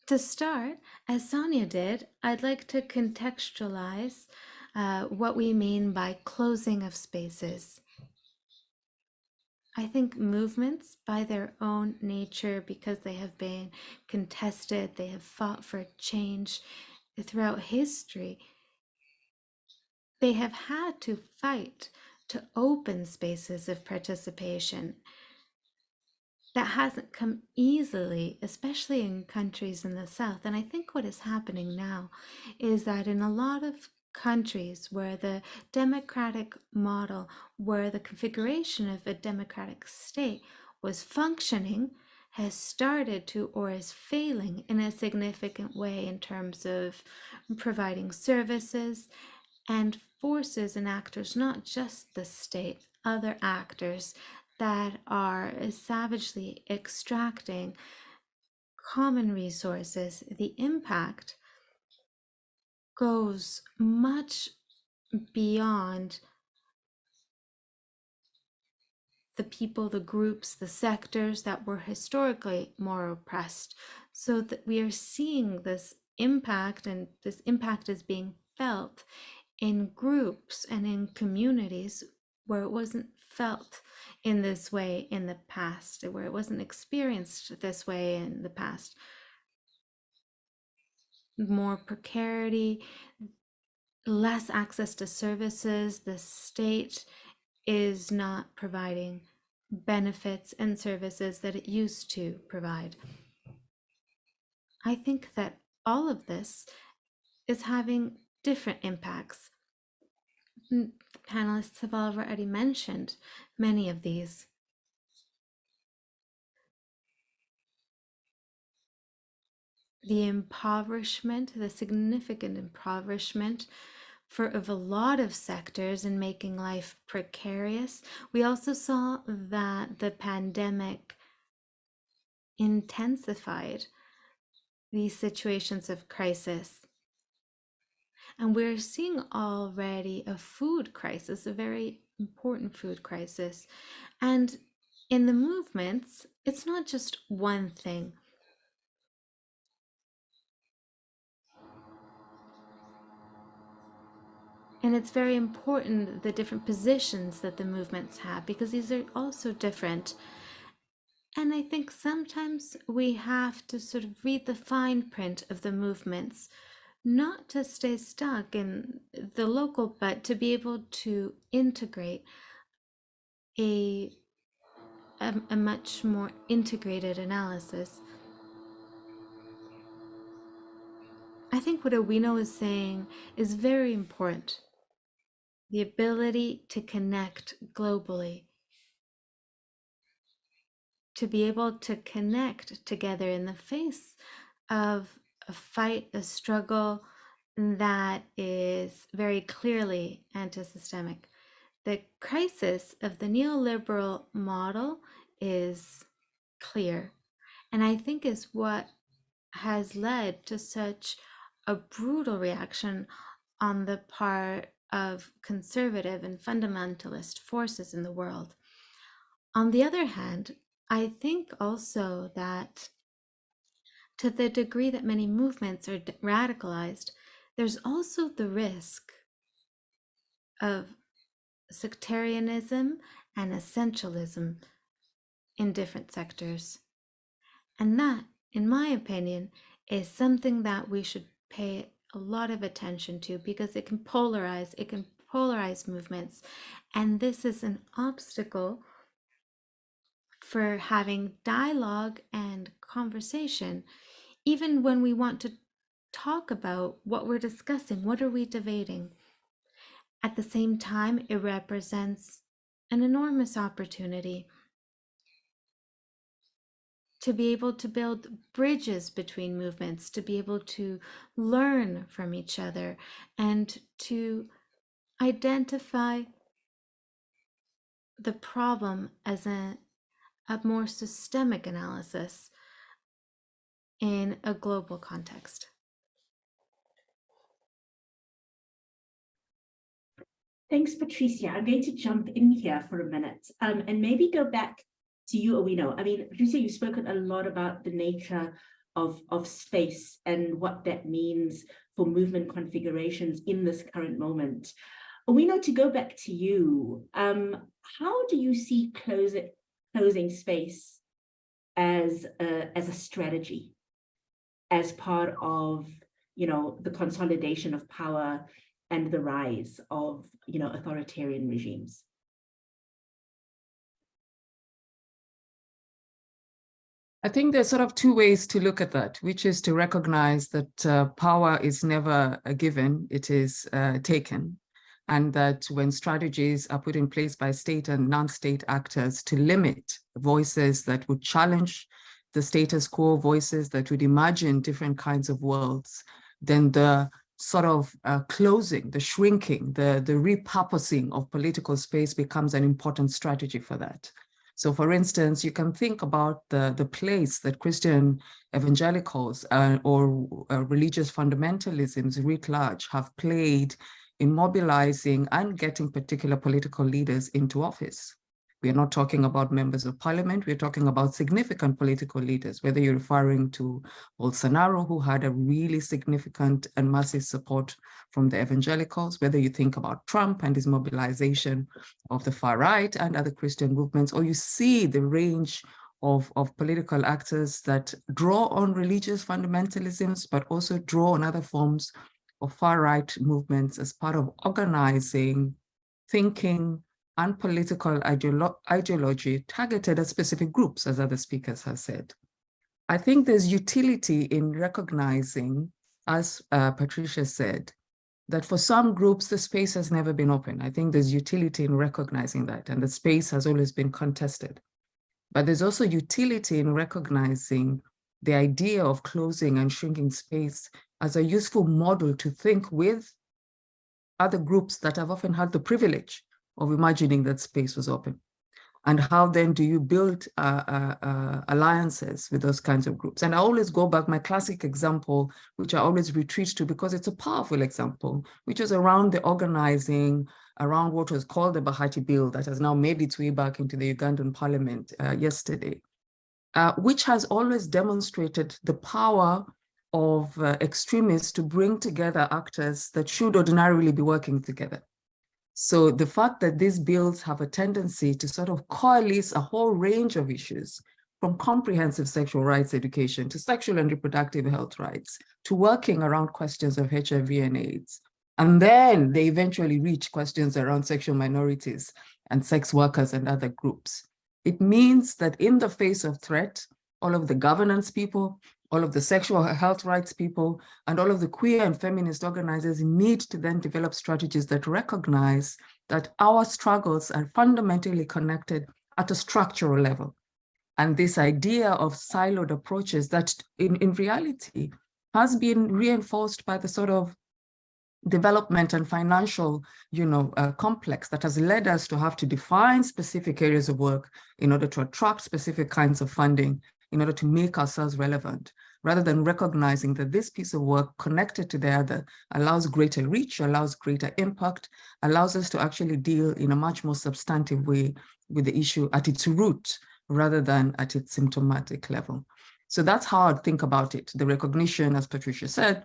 To start, as Sonia did, I'd like to contextualize what we mean by closing of spaces. I think movements, by their own nature, because they have been contested, they have fought for change throughout history, they have had to fight to open spaces of participation. That hasn't come easily, especially in countries in the South. And I think what is happening now is that in a lot of countries where the democratic model, where the configuration of a democratic state was functioning, has started to or is failing in a significant way in terms of providing services and forces and actors, not just the state, other actors that are savagely extracting common resources. The impact goes much beyond the people, the groups, the sectors that were historically more oppressed. So that we are seeing this impact, and this impact is being felt in groups and in communities where it wasn't felt in this way in the past, where it wasn't experienced this way in the past. More precarity, less access to services. The state is not providing benefits and services that it used to provide. I think that all of this is having different impacts. The panelists have already mentioned many of these. The impoverishment, the significant impoverishment of a lot of sectors and making life precarious. We also saw that the pandemic intensified these situations of crisis. And we're seeing already a food crisis, a very important food crisis. And in the movements, it's not just one thing. And it's very important the different positions that the movements have, because these are also different. And I think sometimes we have to sort of read the fine print of the movements, not to stay stuck in the local, but to be able to integrate a much more integrated analysis. I think what Owino is saying is very important. The ability to connect globally, to be able to connect together in the face of a fight, a struggle that is very clearly anti-systemic. The crisis of the neoliberal model is clear, and I think is what has led to such a brutal reaction on the part of conservative and fundamentalist forces in the world. On the other hand, I think also that to the degree that many movements are radicalized, there's also the risk of sectarianism and essentialism in different sectors. And that, in my opinion, is something that we should pay a lot of attention to, because it can polarize movements. And this is an obstacle for having dialogue and conversation, even when we want to talk about what we're discussing, what are we debating. At the same time, it represents an enormous opportunity to be able to build bridges between movements, to be able to learn from each other, and to identify the problem as a more systemic analysis in a global context. Thanks, Patricia. I'm going to jump in here for a minute and maybe go back to you, Owino. I mean, Patricia, you've spoken a lot about the nature of space and what that means for movement configurations in this current moment. Owino, to go back to you, how do you see closing space as a strategy, as part of, you know, the consolidation of power and the rise of, you know, authoritarian regimes? I think there's sort of two ways to look at that, which is to recognize that power is never a given, it is taken. And that when strategies are put in place by state and non-state actors to limit voices that would challenge the status quo, voices that would imagine different kinds of worlds, then the sort of closing, the shrinking, the repurposing of political space becomes an important strategy for that. So for instance, you can think about the place that Christian evangelicals or religious fundamentalisms writ large have played in mobilizing and getting particular political leaders into office. We are not talking about members of parliament, we're talking about significant political leaders, whether you're referring to Bolsonaro, who had a really significant and massive support from the evangelicals, whether you think about Trump and his mobilization of the far right and other Christian movements, or you see the range of political actors that draw on religious fundamentalisms, but also draw on other forms of far-right movements as part of organizing, thinking, and political ideology targeted at specific groups, as other speakers have said. I think there's utility in recognizing, as Patricia said, that for some groups, the space has never been open. I think there's utility in recognizing that, and the space has always been contested. But there's also utility in recognizing the idea of closing and shrinking space as a useful model to think with other groups that have often had the privilege of imagining that space was open. And how then do you build alliances with those kinds of groups? And I always go back, my classic example, which I always retreat to because it's a powerful example, which is around the organizing around what was called the Bahati Bill that has now made its way back into the Ugandan parliament yesterday, which has always demonstrated the power of extremists to bring together actors that should ordinarily be working together. So the fact that these bills have a tendency to sort of coalesce a whole range of issues from comprehensive sexual rights education to sexual and reproductive health rights, to working around questions of HIV and AIDS. And then they eventually reach questions around sexual minorities and sex workers and other groups. It means that in the face of threat, all of the governance people, all of the sexual health rights people, and all of the queer and feminist organizers need to then develop strategies that recognize that our struggles are fundamentally connected at a structural level. And this idea of siloed approaches that in reality has been reinforced by the sort of development and financial, complex that has led us to have to define specific areas of work in order to attract specific kinds of funding, in order to make ourselves relevant, rather than recognizing that this piece of work connected to the other allows greater reach, allows greater impact, allows us to actually deal in a much more substantive way with the issue at its root, rather than at its symptomatic level. So that's how I think about it. The recognition, as Patricia said,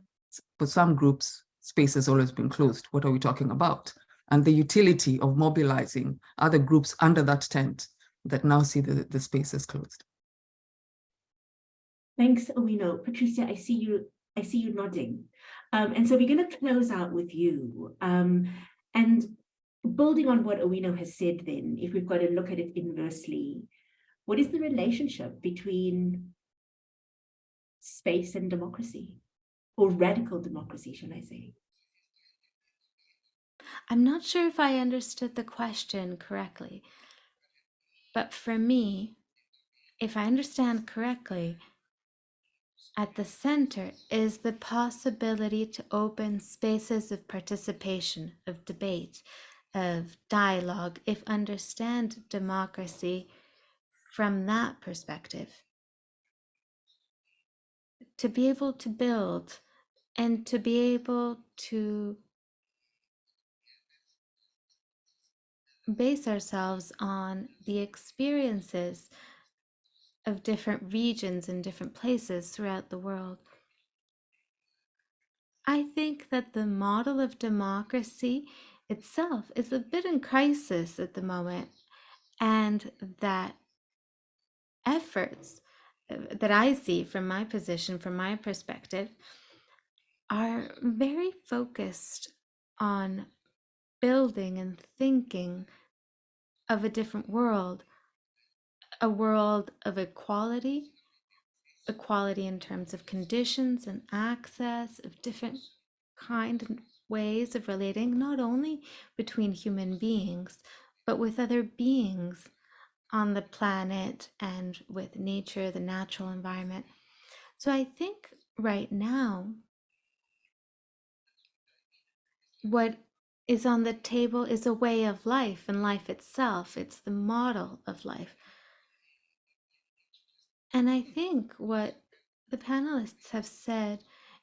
for some groups, space has always been closed. What are we talking about? And the utility of mobilizing other groups under that tent that now see the space as closed. Thanks, Owino. Patricia, I see you nodding. And so we're going to close out with you. And building on what Owino has said then, if we've got to look at it inversely, what is the relationship between space and democracy? Or radical democracy, should I say? I'm not sure if I understood the question correctly, but for me, if I understand correctly, at the center is the possibility to open spaces of participation, of debate, of dialogue, if understand democracy from that perspective. To be able to build and to be able to base ourselves on the experiences of different regions and different places throughout the world. I think that the model of democracy itself is a bit in crisis at the moment, and that efforts that I see from my position, from my perspective, are very focused on building and thinking of a different world, a world of equality in terms of conditions and access, of different kind and ways of relating, not only between human beings, but with other beings on the planet and with nature, the natural environment. So I think right now, what is on the table is a way of life, and life itself. It's the model of life. And I think what the panelists have said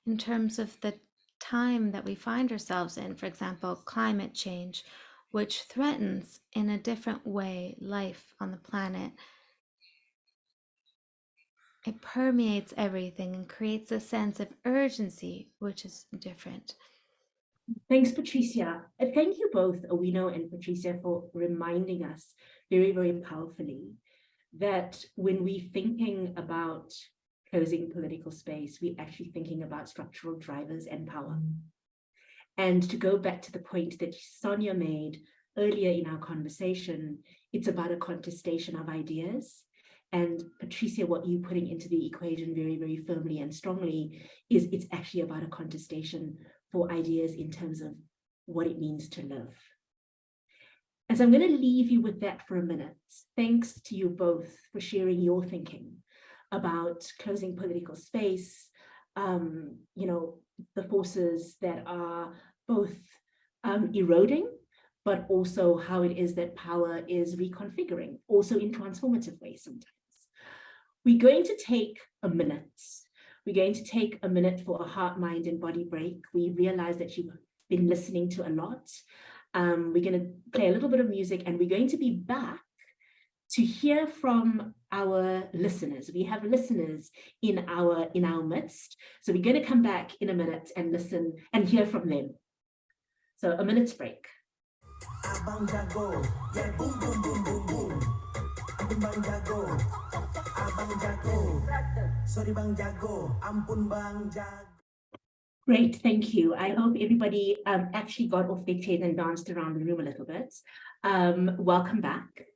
in terms of the time that we find ourselves in, for example, climate change, which threatens in a different way life on the planet, it permeates everything and creates a sense of urgency, which is different. Thanks, Patricia. Thank you both, Owino and Patricia, for reminding us very, very powerfully that when we're thinking about closing political space, we're actually thinking about structural drivers and power. And to go back to the point that Sonia made earlier in our conversation, it's about a contestation of ideas. And Patricia, what you're putting into the equation very, very firmly and strongly is it's actually about a contestation for ideas in terms of what it means to live. And so I'm going to leave you with that for a minute. Thanks to you both for sharing your thinking about closing political space, the forces that are both eroding, but also how it is that power is reconfiguring, also in transformative ways sometimes. We're going to take a minute. We're going to take a minute for a heart, mind, and body break. We realize that you've been listening to a lot. We're going to play a little bit of music, and we're going to be back to hear from our listeners. We have listeners in our midst. So we're going to come back in a minute and listen and hear from them. So a minute's break. ampun bang jago, abang jago, sorry bang jago, ampun bang jago. Great, thank you. I hope everybody actually got off their chairs and danced around the room a little bit. Welcome back.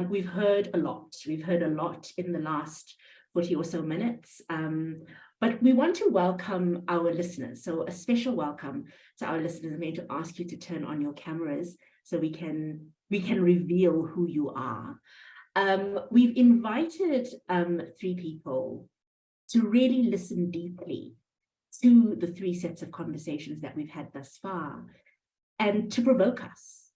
We've heard a lot. We've heard a lot in the last 40 or so minutes. But we want to welcome our listeners. So a special welcome to our listeners. I'm going to ask you to turn on your cameras so we can reveal who you are. We've invited 3 people to really listen deeply to the 3 sets of conversations that we've had thus far, and to provoke us,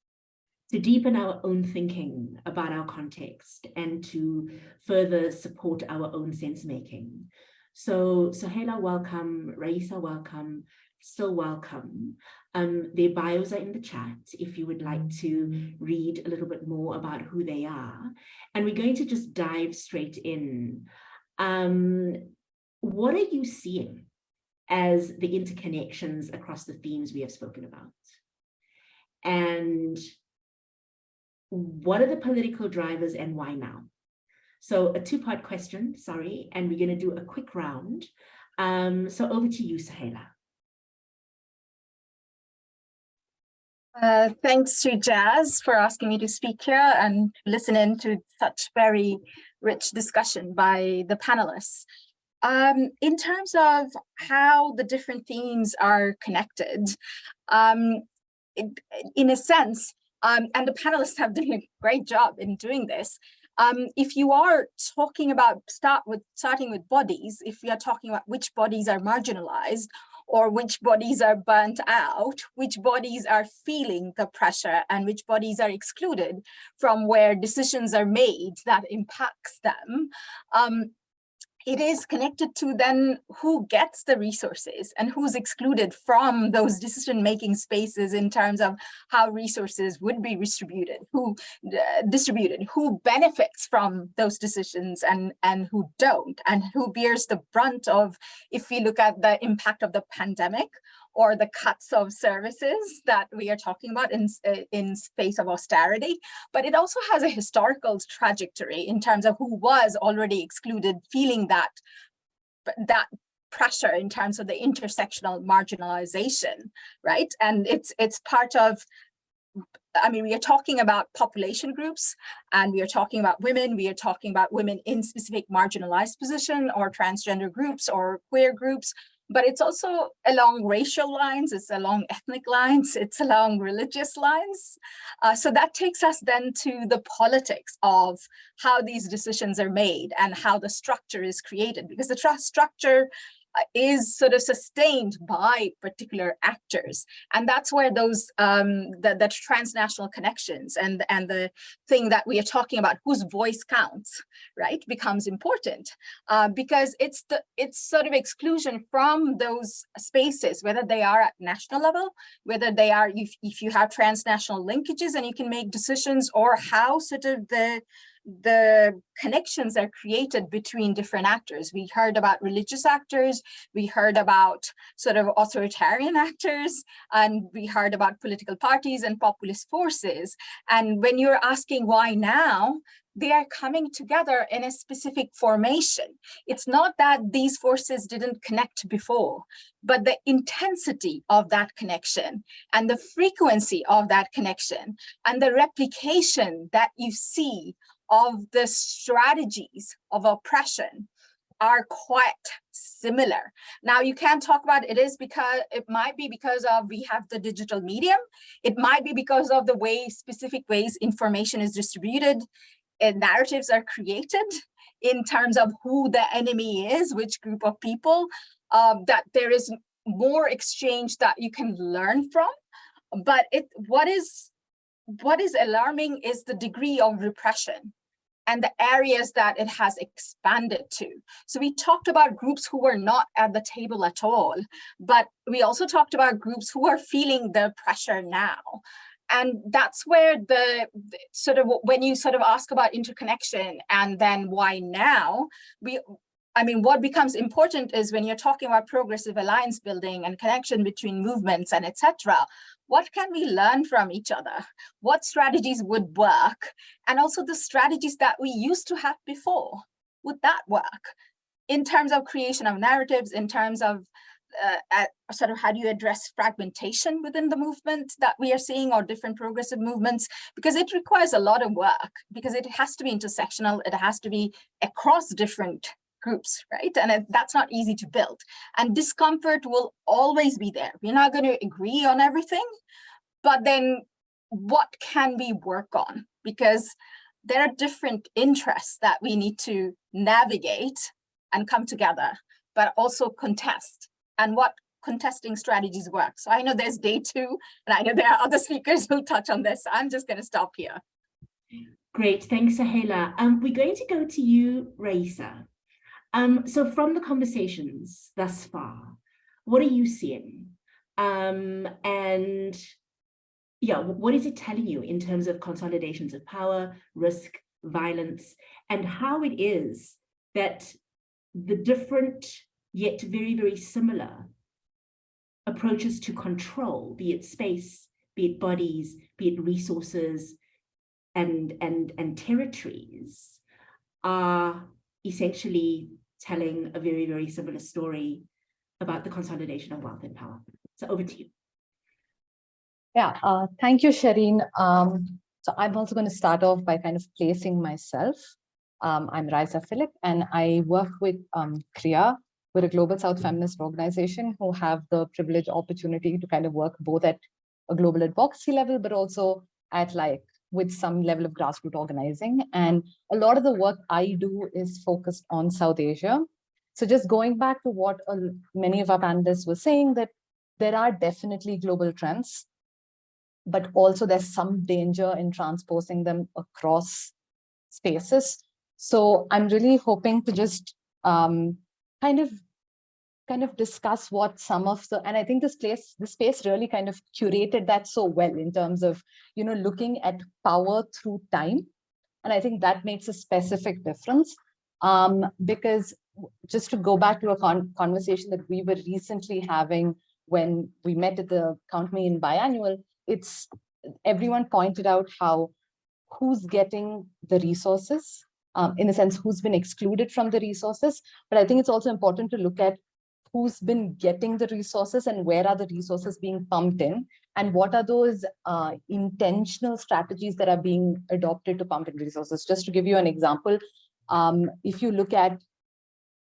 to deepen our own thinking about our context, and to further support our own sense-making. So Sohaila, welcome. Raisa, welcome. Still welcome. Their bios are in the chat if you would like to read a little bit more about who they are. And we're going to just dive straight in. What are you seeing as the interconnections across the themes we have spoken about? And what are the political drivers and why now? So a 2-part question, sorry, and we're going to do a quick round. So over to you, Sohaila. Thanks to Jazz for asking me to speak here and listen in to such very rich discussion by the panelists. In terms of how the different themes are connected, in a sense, and the panelists have done a great job in doing this. If you are talking about, starting with bodies, if we are talking about which bodies are marginalized, or which bodies are burnt out, which bodies are feeling the pressure, and which bodies are excluded from where decisions are made that impacts them, it is connected to then who gets the resources and who's excluded from those decision-making spaces in terms of how resources would be distributed, who benefits from those decisions and who don't, and who bears the brunt of, if we look at the impact of the pandemic or the cuts of services that we are talking about in space of austerity. But it also has a historical trajectory in terms of who was already excluded, feeling that pressure in terms of the intersectional marginalization, right? And it's part of, I mean, we are talking about population groups, and we are talking about women. We are talking about women in specific marginalized position, or transgender groups, or queer groups. But it's also along racial lines, it's along ethnic lines, it's along religious lines. So that takes us then to the politics of how these decisions are made and how the structure is created, because the structure is sort of sustained by particular actors. And that's where those, the transnational connections and the thing that we are talking about, whose voice counts, right, becomes important. Because it's sort of exclusion from those spaces, whether they are at national level, whether they are, if you have transnational linkages and you can make decisions, or how sort of the connections are created between different actors. We heard about religious actors, we heard about sort of authoritarian actors, and we heard about political parties and populist forces. And when you're asking why now, they are coming together in a specific formation. It's not that these forces didn't connect before, but the intensity of that connection and the frequency of that connection and the replication that you see of the strategies of oppression are quite similar. Now, you can't talk about it might be because of we have the digital medium. It might be because of the specific ways information is distributed and narratives are created in terms of who the enemy is, which group of people, that there is more exchange that you can learn from. But what is alarming is the degree of repression and the areas that it has expanded to. So we talked about groups who were not at the table at all, but we also talked about groups who are feeling the pressure now. And that's where the sort of, when you sort of ask about interconnection and then why now, I mean, what becomes important is when you're talking about progressive alliance building and connection between movements and etc., what can we learn from each other? What strategies would work? And also the strategies that we used to have before, would that work? In terms of creation of narratives, in terms of sort of how do you address fragmentation within the movement that we are seeing, or different progressive movements, because it requires a lot of work, because it has to be intersectional, it has to be across different groups, right? And that's not easy to build. And discomfort will always be there. We're not going to agree on everything, but then what can we work on? Because there are different interests that we need to navigate and come together, but also contest, and what contesting strategies work. So I know there's day 2, and I know there are other speakers who'll touch on this. I'm just going to stop here. Great, thanks, Sahela. We're going to go to you, Raisa. So from the conversations thus far, what are you seeing? And yeah, what is it telling you in terms of consolidations of power, risk, violence, and how it is that the different yet very, very similar approaches to control, be it space, be it bodies, be it resources and territories, are essentially telling a very, very similar story about the consolidation of wealth and power. So over to you. Yeah, thank you, Shireen. So I'm also going to start off by kind of placing myself. I'm Raisa Philip, and I work with CREA. We're a global South feminist organization who have the privileged opportunity to kind of work both at a global advocacy level, but also at with some level of grassroots organizing. And a lot of the work I do is focused on South Asia. So just going back to what many of our panelists were saying, that there are definitely global trends, but also there's some danger in transposing them across spaces. So I'm really hoping to just kind of discuss what some of the, and I think this space really kind of curated that so well in terms of, looking at power through time. And I think that makes a specific difference, because just to go back to a conversation that we were recently having when we met at the Count Me In biannual, everyone pointed out who's getting the resources, in a sense, who's been excluded from the resources. But I think it's also important to look at who's been getting the resources and where are the resources being pumped in, and what are those intentional strategies that are being adopted to pump in resources. Just to give you an example, if you look at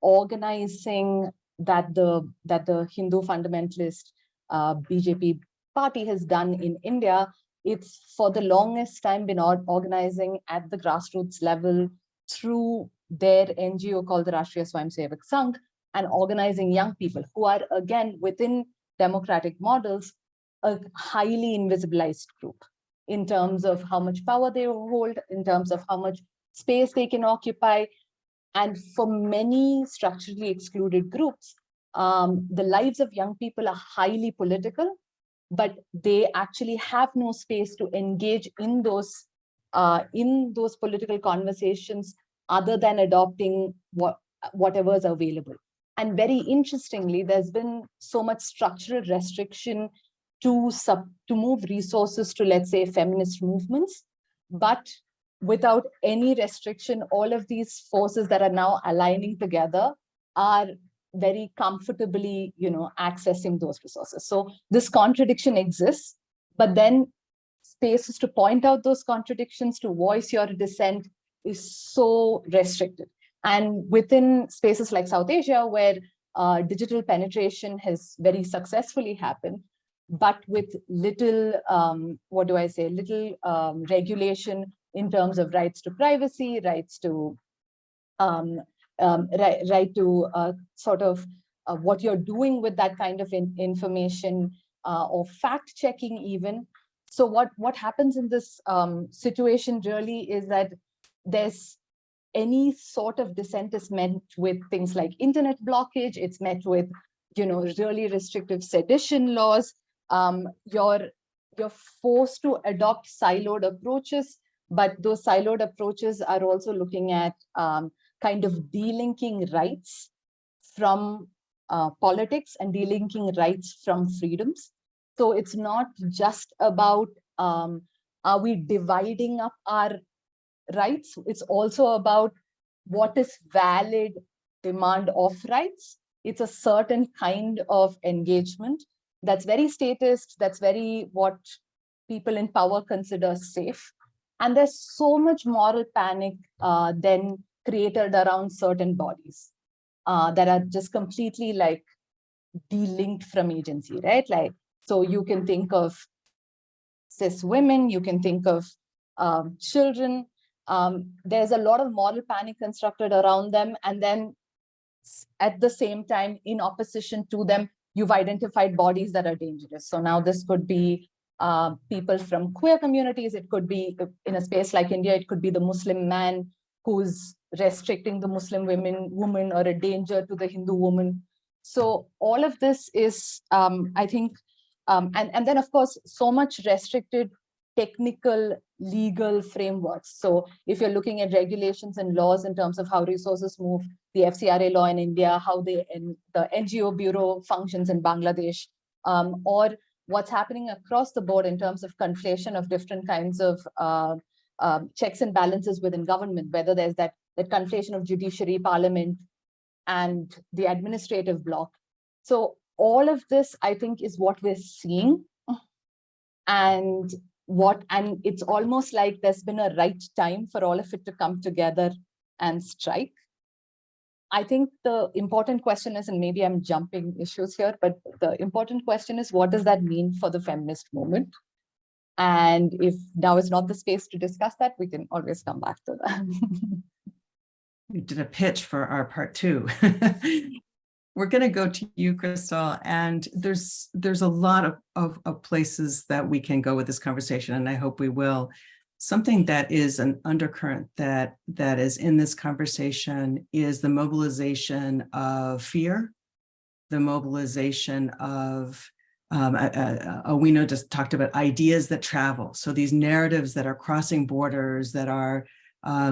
organizing that the Hindu fundamentalist BJP party has done in India, it's for the longest time been organizing at the grassroots level through their NGO called the Rashtriya Swayamsevak Sangh, and organizing young people who are, again, within democratic models, a highly invisibilized group in terms of how much power they hold, in terms of how much space they can occupy. And for many structurally excluded groups, the lives of young people are highly political, but they actually have no space to engage in those political conversations other than adopting whatever is available. And very interestingly, there's been so much structural restriction to move resources to, let's say, feminist movements, but without any restriction, all of these forces that are now aligning together are very comfortably, accessing those resources. So this contradiction exists, but then spaces to point out those contradictions, to voice your dissent, is so restricted. And within spaces like South Asia, where digital penetration has very successfully happened, but with little, regulation in terms of rights to privacy, rights to what you're doing with that kind of information, or fact checking even. So what happens in this situation really is that there's any sort of dissent is met with things like internet blockage. It's met with, really restrictive sedition laws. You're forced to adopt siloed approaches, but those siloed approaches are also looking at kind of delinking rights from politics and delinking rights from freedoms. So it's not just about are we dividing up our rights? It's also about what is valid demand of rights. It's a certain kind of engagement that's very statist, that's very what people in power consider safe. And there's so much moral panic then created around certain bodies that are just completely like delinked from agency, right? Like, so you can think of cis women, you can think of children. There's a lot of moral panic constructed around them. And then at the same time, in opposition to them, you've identified bodies that are dangerous. So now this could be people from queer communities. It could be in a space like India, it could be the Muslim man who's restricting the Muslim woman or a danger to the Hindu woman. So all of this is, I think, and then of course, so much restricted technical legal frameworks. So if you're looking at regulations and laws in terms of how resources move, the FCRA law in India, how the NGO bureau functions in Bangladesh, or what's happening across the board in terms of conflation of different kinds of checks and balances within government, whether there's that conflation of judiciary, parliament, and the administrative block. So all of this, I think, is what we're seeing. And it's almost like there's been a right time for all of it to come together and strike. I think the important question is, and maybe I'm jumping issues here, but the important question is, what does that mean for the feminist movement? And if now is not the space to discuss that, we can always come back to that. You did a pitch for our part 2. We're going to go to you, Crystal, and there's a lot of places that we can go with this conversation, and I hope we will. Something that is an undercurrent that is in this conversation is the mobilization of fear, the mobilization of, Owino just talked about ideas that travel. So these narratives that are crossing borders, that are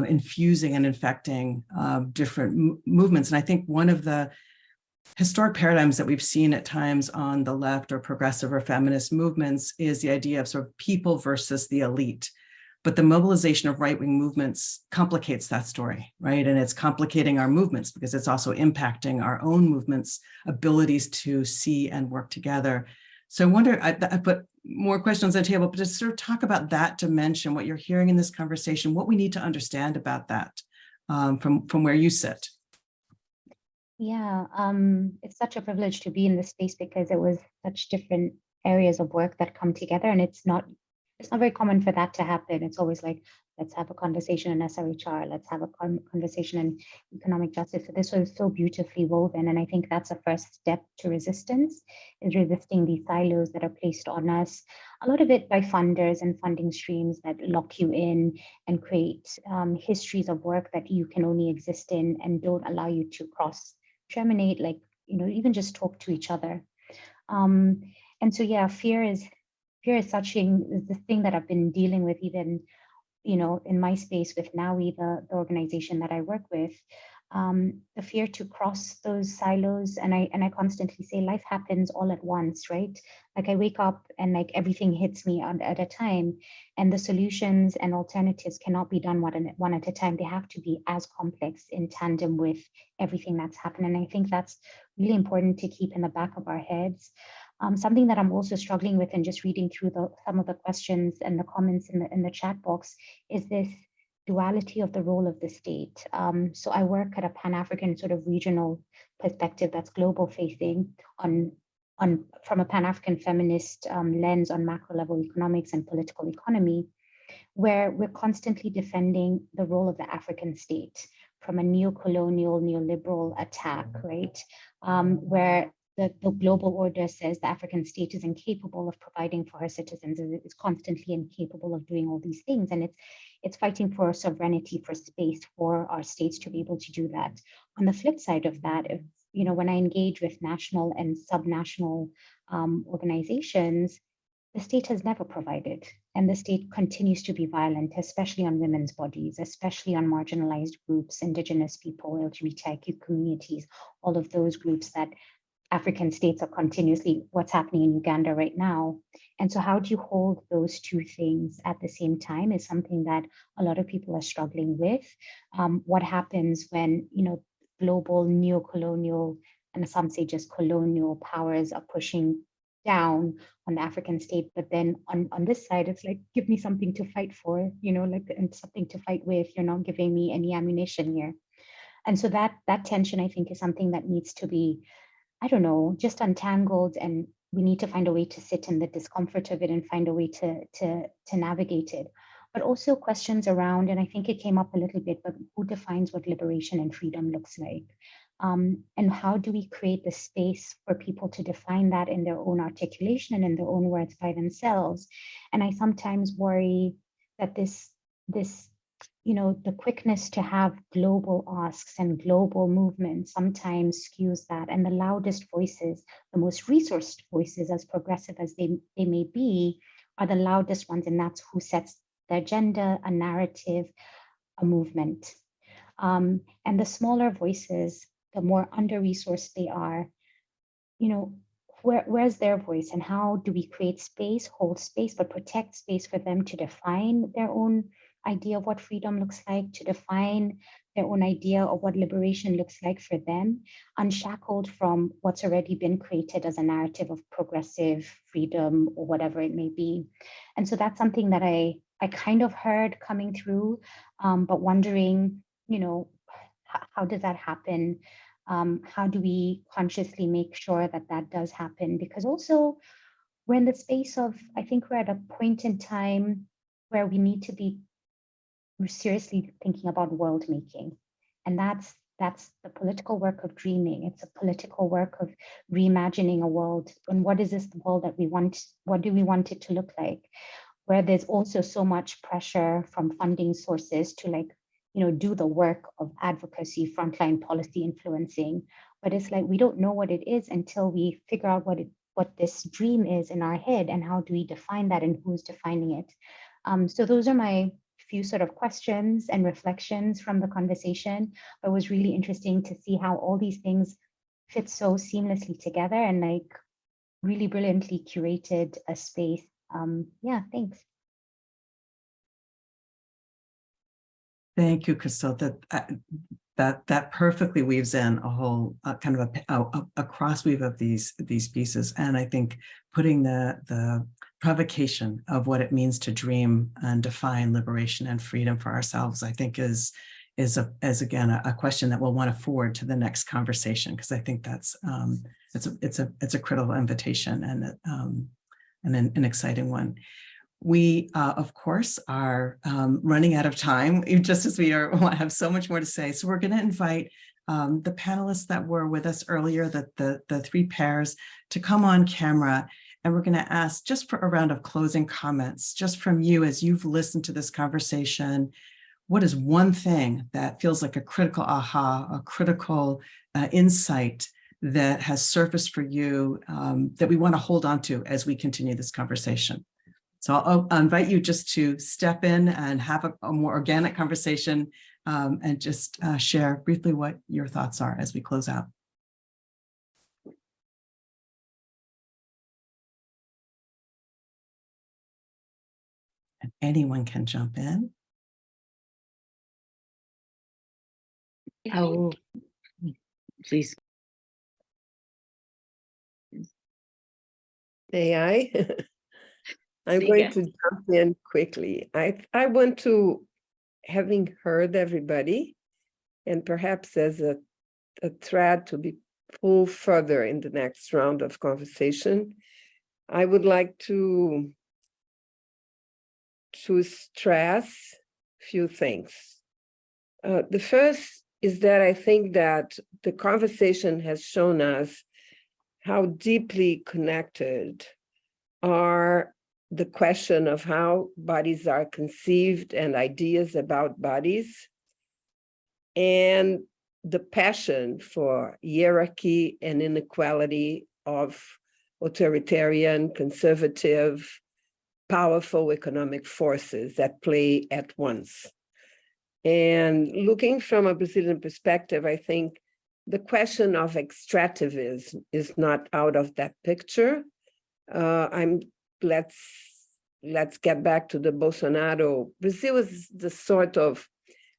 infusing and infecting different movements. And I think one of the historic paradigms that we've seen at times on the left or progressive or feminist movements is the idea of sort of people versus the elite. But the mobilization of right-wing movements complicates that story, right? And it's complicating our movements because it's also impacting our own movements' abilities to see and work together. So I wonder, I put more questions on the table, but just sort of talk about that dimension, what you're hearing in this conversation, what we need to understand about that from where you sit. Yeah, it's such a privilege to be in this space because it was such different areas of work that come together, and it's not very common for that to happen. It's always like, let's have a conversation in SRHR, let's have a conversation in economic justice. So this was so beautifully woven, and I think that's a first step to resistance, is resisting these silos that are placed on us, a lot of it by funders and funding streams that lock you in and create histories of work that you can only exist in and don't allow you to cross-germinate, like, even just talk to each other. And so, yeah, fear is the thing that I've been dealing with, even, in my space with NAWI, the organization that I work with, the fear to cross those silos. And I constantly say life happens all at once, right? Like I wake up and like everything hits me at a time, and the solutions and alternatives cannot be done one at a time. They have to be as complex in tandem with everything that's happening. And I think that's really important to keep in the back of our heads. Something that I'm also struggling with, and just reading through some of the questions and the comments in the chat box, is this duality of the role of the state. So I work at a Pan-African sort of regional perspective that's global facing from a Pan-African feminist lens on macro level economics and political economy, where we're constantly defending the role of the African state from a neo-colonial, neoliberal attack, right? Where the global order says the African state is incapable of providing for her citizens, is constantly incapable of doing all these things. And it's fighting for sovereignty, for space, for our states to be able to do that. On the flip side of that, if, when I engage with national and subnational organizations, the state has never provided. And the state continues to be violent, especially on women's bodies, especially on marginalized groups, Indigenous people, LGBTIQ communities, all of those groups that African states are continuously, what's happening in Uganda right now. And so how do you hold those two things at the same time is something that a lot of people are struggling with. What happens when, global neo-colonial, and some say just colonial powers are pushing down on the African state, but then on this side, it's like, give me something to fight for, and something to fight with. You're not giving me any ammunition here. And so that tension, I think, is something that needs to be, I don't know, just untangled, and we need to find a way to sit in the discomfort of it and find a way to navigate it. But also questions around, and I think it came up a little bit, but who defines what liberation and freedom looks like? And how do we create the space for people to define that in their own articulation and in their own words by themselves? And I sometimes worry that this the quickness to have global asks and global movements sometimes skews that, and the loudest voices, the most resourced voices, as progressive as they may be, are the loudest ones, and that's who sets the agenda, a narrative, a movement. And the smaller voices, the more under-resourced they are, where's their voice, and how do we create space, hold space, but protect space for them to define their own idea of what freedom looks like, to define their own idea of what liberation looks like for them, unshackled from what's already been created as a narrative of progressive freedom or whatever it may be. And so that's something that I kind of heard coming through, but wondering, how does that happen? How do we consciously make sure that that does happen? Because also we're in the space of, I think we're at a point in time where we need to be seriously thinking about world making. And that's the political work of dreaming. It's a political work of reimagining a world. And what is this world that we want? What do we want it to look like? Where there's also so much pressure from funding sources to do the work of advocacy, frontline policy influencing. But it's like, we don't know what it is until we figure out what this dream is in our head, and how do we define that, and who's defining it. So those are my few sort of questions and reflections from the conversation. It was really interesting to see how all these things fit so seamlessly together, and really brilliantly curated a space. Yeah, thanks. Thank you, Crystal. That perfectly weaves in a whole kind of a crossweave of these pieces, and I think putting the provocation of what it means to dream and define liberation and freedom for ourselves, I think is again a question that we'll want to forward to the next conversation, because I think that's it's a critical invitation and an exciting one. We, of course, are running out of time, just as we have so much more to say. So we're going to invite the panelists that were with us earlier, the three pairs, to come on camera. And we're going to ask just for a round of closing comments, just from you as you've listened to this conversation. What is one thing that feels like a critical aha, a critical insight that has surfaced for you that we want to hold on to as we continue this conversation? So I'll invite you just to step in and have a more organic conversation and just share briefly what your thoughts are as we close out. And anyone can jump in. Oh, please. May I? I'm going to jump in quickly. I want to, having heard everybody, and perhaps as a thread to be pulled further in the next round of conversation, I would like to stress a few things. The first is that I think that the conversation has shown us how deeply connected are the question of how bodies are conceived and ideas about bodies, and the passion for hierarchy and inequality of authoritarian, conservative, powerful economic forces at play at once. And looking from a Brazilian perspective, I think the question of extractivism is not out of that picture. Let's get back to the Bolsonaro. Brazil is the sort of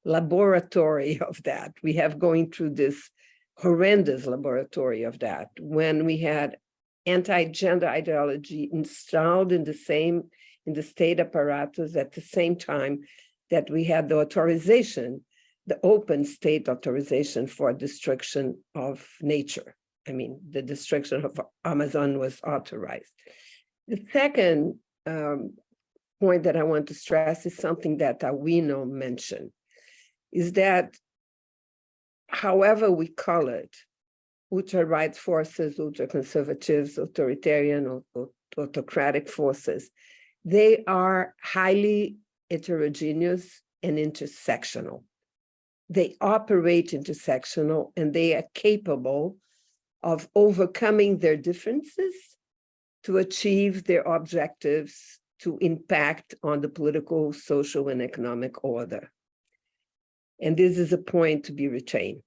laboratory of that. We have going through this horrendous laboratory of that when we had anti-gender ideology installed in the state apparatus at the same time that we had the authorization, the open state authorization for destruction of nature. I mean, the destruction of Amazon was authorized. The second point that I want to stress is something that Awino mentioned, is that however we call it, ultra-right forces, ultra-conservatives, authoritarian or autocratic forces, they are highly heterogeneous and intersectional. They operate intersectional and they are capable of overcoming their differences to achieve their objectives to impact on the political, social, and economic order. And this is a point to be retained.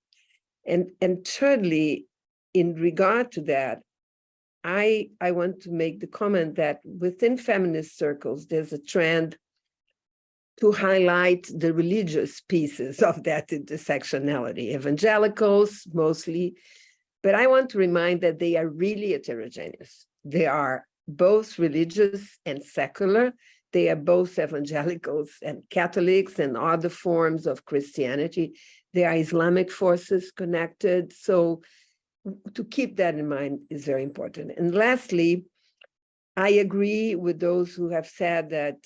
And thirdly, in regard to that, I want to make the comment that within feminist circles, there's a trend to highlight the religious pieces of that intersectionality, evangelicals mostly, but I want to remind that they are really heterogeneous. They are both religious and secular. They are both evangelicals and Catholics and other forms of Christianity. There are Islamic forces connected. So to keep that in mind is very important. And lastly, I agree with those who have said that,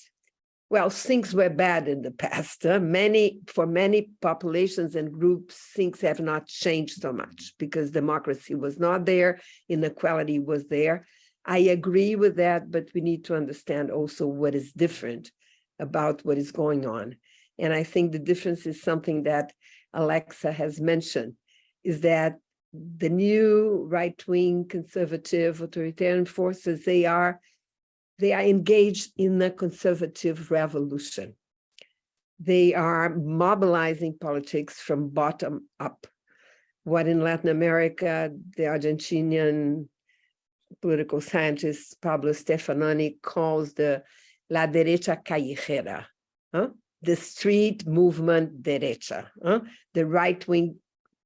well, things were bad in the past. For many populations and groups, things have not changed so much because democracy was not there, inequality was there. I agree with that, but we need to understand also what is different about what is going on. And I think the difference is something that Alexa has mentioned, is that the new right-wing conservative authoritarian forces, they are engaged in a conservative revolution. They are mobilizing politics from bottom up. What in Latin America, the Argentinian political scientist Pablo Stefanoni calls the la derecha callejera, the street movement derecha, the right wing,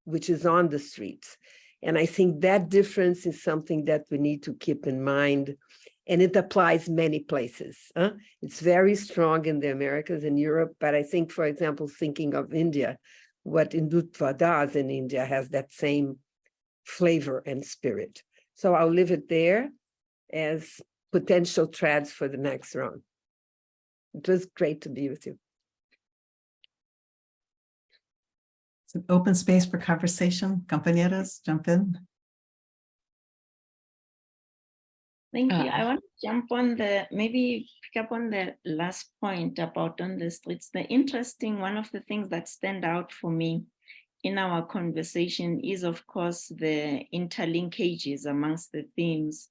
which is on the streets. And I think that difference is something that we need to keep in mind. And it applies many places. It's very strong in the Americas and Europe, but I think, for example, thinking of India, what Hindutva does in India has that same flavor and spirit. So I'll leave it there as potential threads for the next round. It was great to be with you. It's an open space for conversation. Compañeras, jump in. Thank you. I want to jump on maybe pick up on the last point about on the streets. One of the things that stand out for me in our conversation is, of course, the interlinkages amongst the themes,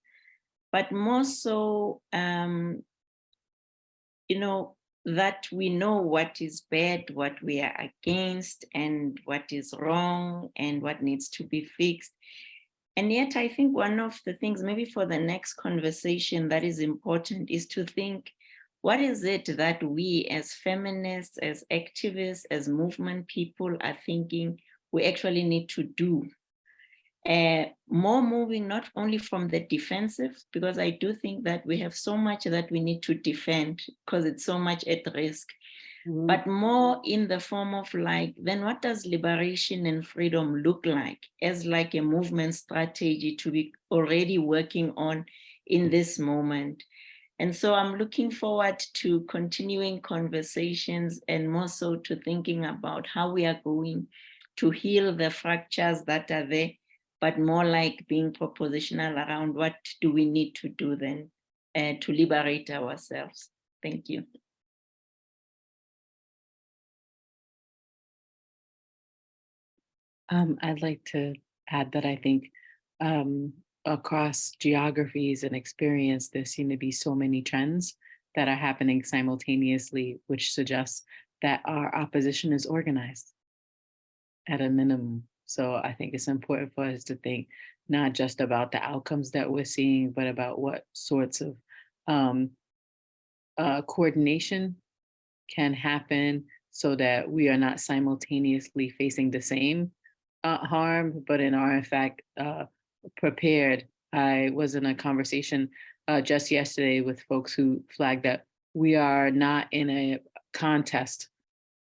but more so, that we know what is bad, what we are against, and what is wrong, and what needs to be fixed. And yet, I think one of the things maybe for the next conversation that is important is to think, what is it that we as feminists, as activists, as movement people are thinking we actually need to do? More moving not only from the defensive, because I do think that we have so much that we need to defend because it's so much at risk, but more in the form of then what does liberation and freedom look like as a movement strategy to be already working on in this moment? And so I'm looking forward to continuing conversations and more so to thinking about how we are going to heal the fractures that are there, but more like being propositional around what do we need to do then to liberate ourselves. Thank you. I'd like to add that I think across geographies and experience, there seem to be so many trends that are happening simultaneously, which suggests that our opposition is organized at a minimum. So I think it's important for us to think not just about the outcomes that we're seeing, but about what sorts of coordination can happen so that we are not simultaneously facing the same harm, but are in fact prepared. I was in a conversation just yesterday with folks who flagged that we are not in a contest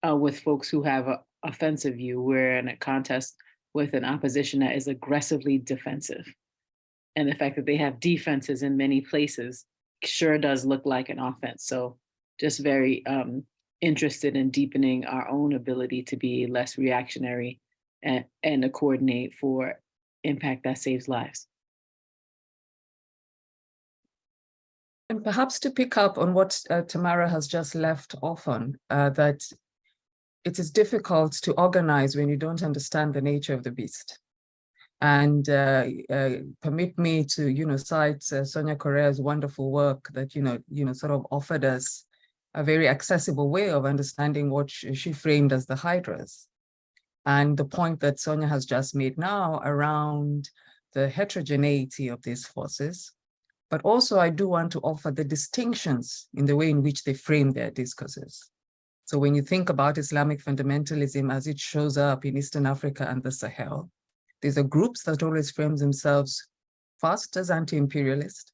with folks who have an offensive view. We're in a contest with an opposition that is aggressively defensive. And the fact that they have defenses in many places sure does look like an offense. So just very interested in deepening our own ability to be less reactionary and to coordinate for impact that saves lives. And perhaps to pick up on what Tamara has just left off on, that it is difficult to organize when you don't understand the nature of the beast. And permit me to, cite Sonia Correa's wonderful work that, sort of offered us a very accessible way of understanding what she framed as the hydras. And the point that Sonia has just made now around the heterogeneity of these forces. But also I do want to offer the distinctions in the way in which they frame their discourses. So when you think about Islamic fundamentalism as it shows up in Eastern Africa and the Sahel, these are groups that always frame themselves first as anti-imperialist,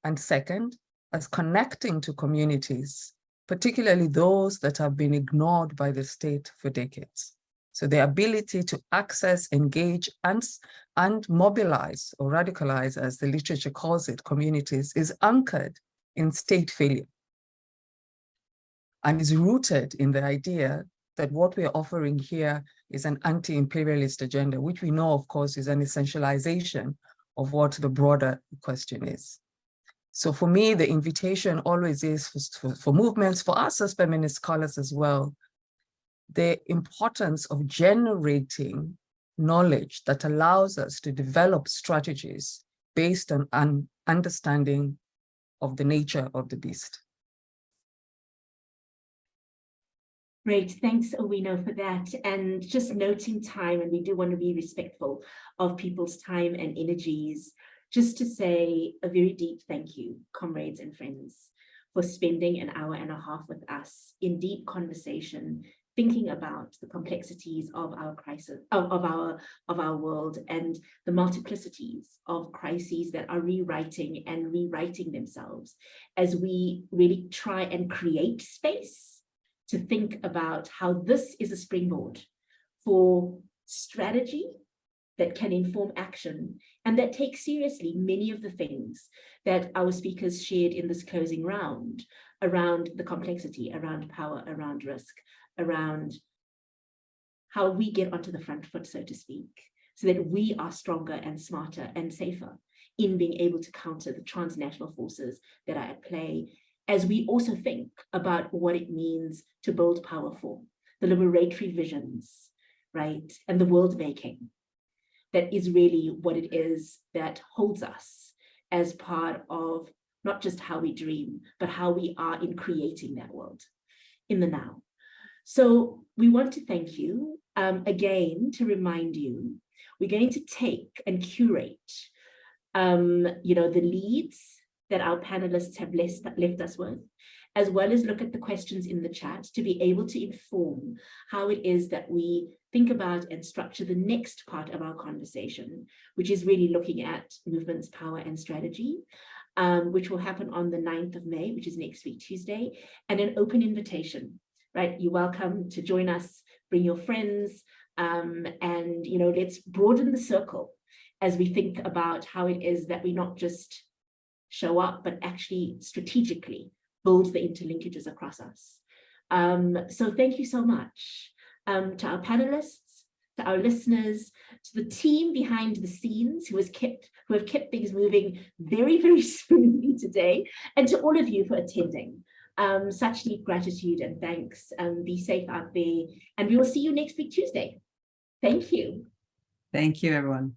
and second, as connecting to communities, particularly those that have been ignored by the state for decades. So the ability to access, engage, and mobilize or radicalize, as the literature calls it, communities is anchored in state failure and is rooted in the idea that what we're offering here is an anti-imperialist agenda, which we know, of course, is an essentialization of what the broader question is. So for me, the invitation always is for movements, for us as feminist scholars as well, the importance of generating knowledge that allows us to develop strategies based on an understanding of the nature of the beast. Great, thanks, Owino, for that. And just noting time, and we do want to be respectful of people's time and energies, just to say a very deep thank you, comrades and friends, for spending an hour and a half with us in deep conversation, thinking about the complexities of our crisis, of our world, and the multiplicities of crises that are rewriting themselves as we really try and create space to think about how this is a springboard for strategy that can inform action and that takes seriously many of the things that our speakers shared in this closing round around the complexity, around power, around risk, around how we get onto the front foot, so to speak, so that we are stronger and smarter and safer in being able to counter the transnational forces that are at play, as we also think about what it means to build power for the liberatory visions, right? And the world making. That is really what it is that holds us as part of not just how we dream, but how we are in creating that world in the now. So we want to thank you again, to remind you, we're going to take and curate, the leads that our panelists have left us with, as well as look at the questions in the chat to be able to inform how it is that we think about and structure the next part of our conversation, which is really looking at movements, power, and strategy, which will happen on the 9th of May, which is next week, Tuesday, and an open invitation, right? You're welcome to join us, bring your friends, and let's broaden the circle as we think about how it is that we not just show up, but actually strategically build the interlinkages across us. So thank you so much to our panelists, to our listeners, to the team behind the scenes who have kept things moving very, very smoothly today, and to all of you for attending. Such deep gratitude and thanks. Be safe out there, and we will see you next week, Tuesday. Thank you. Thank you, everyone.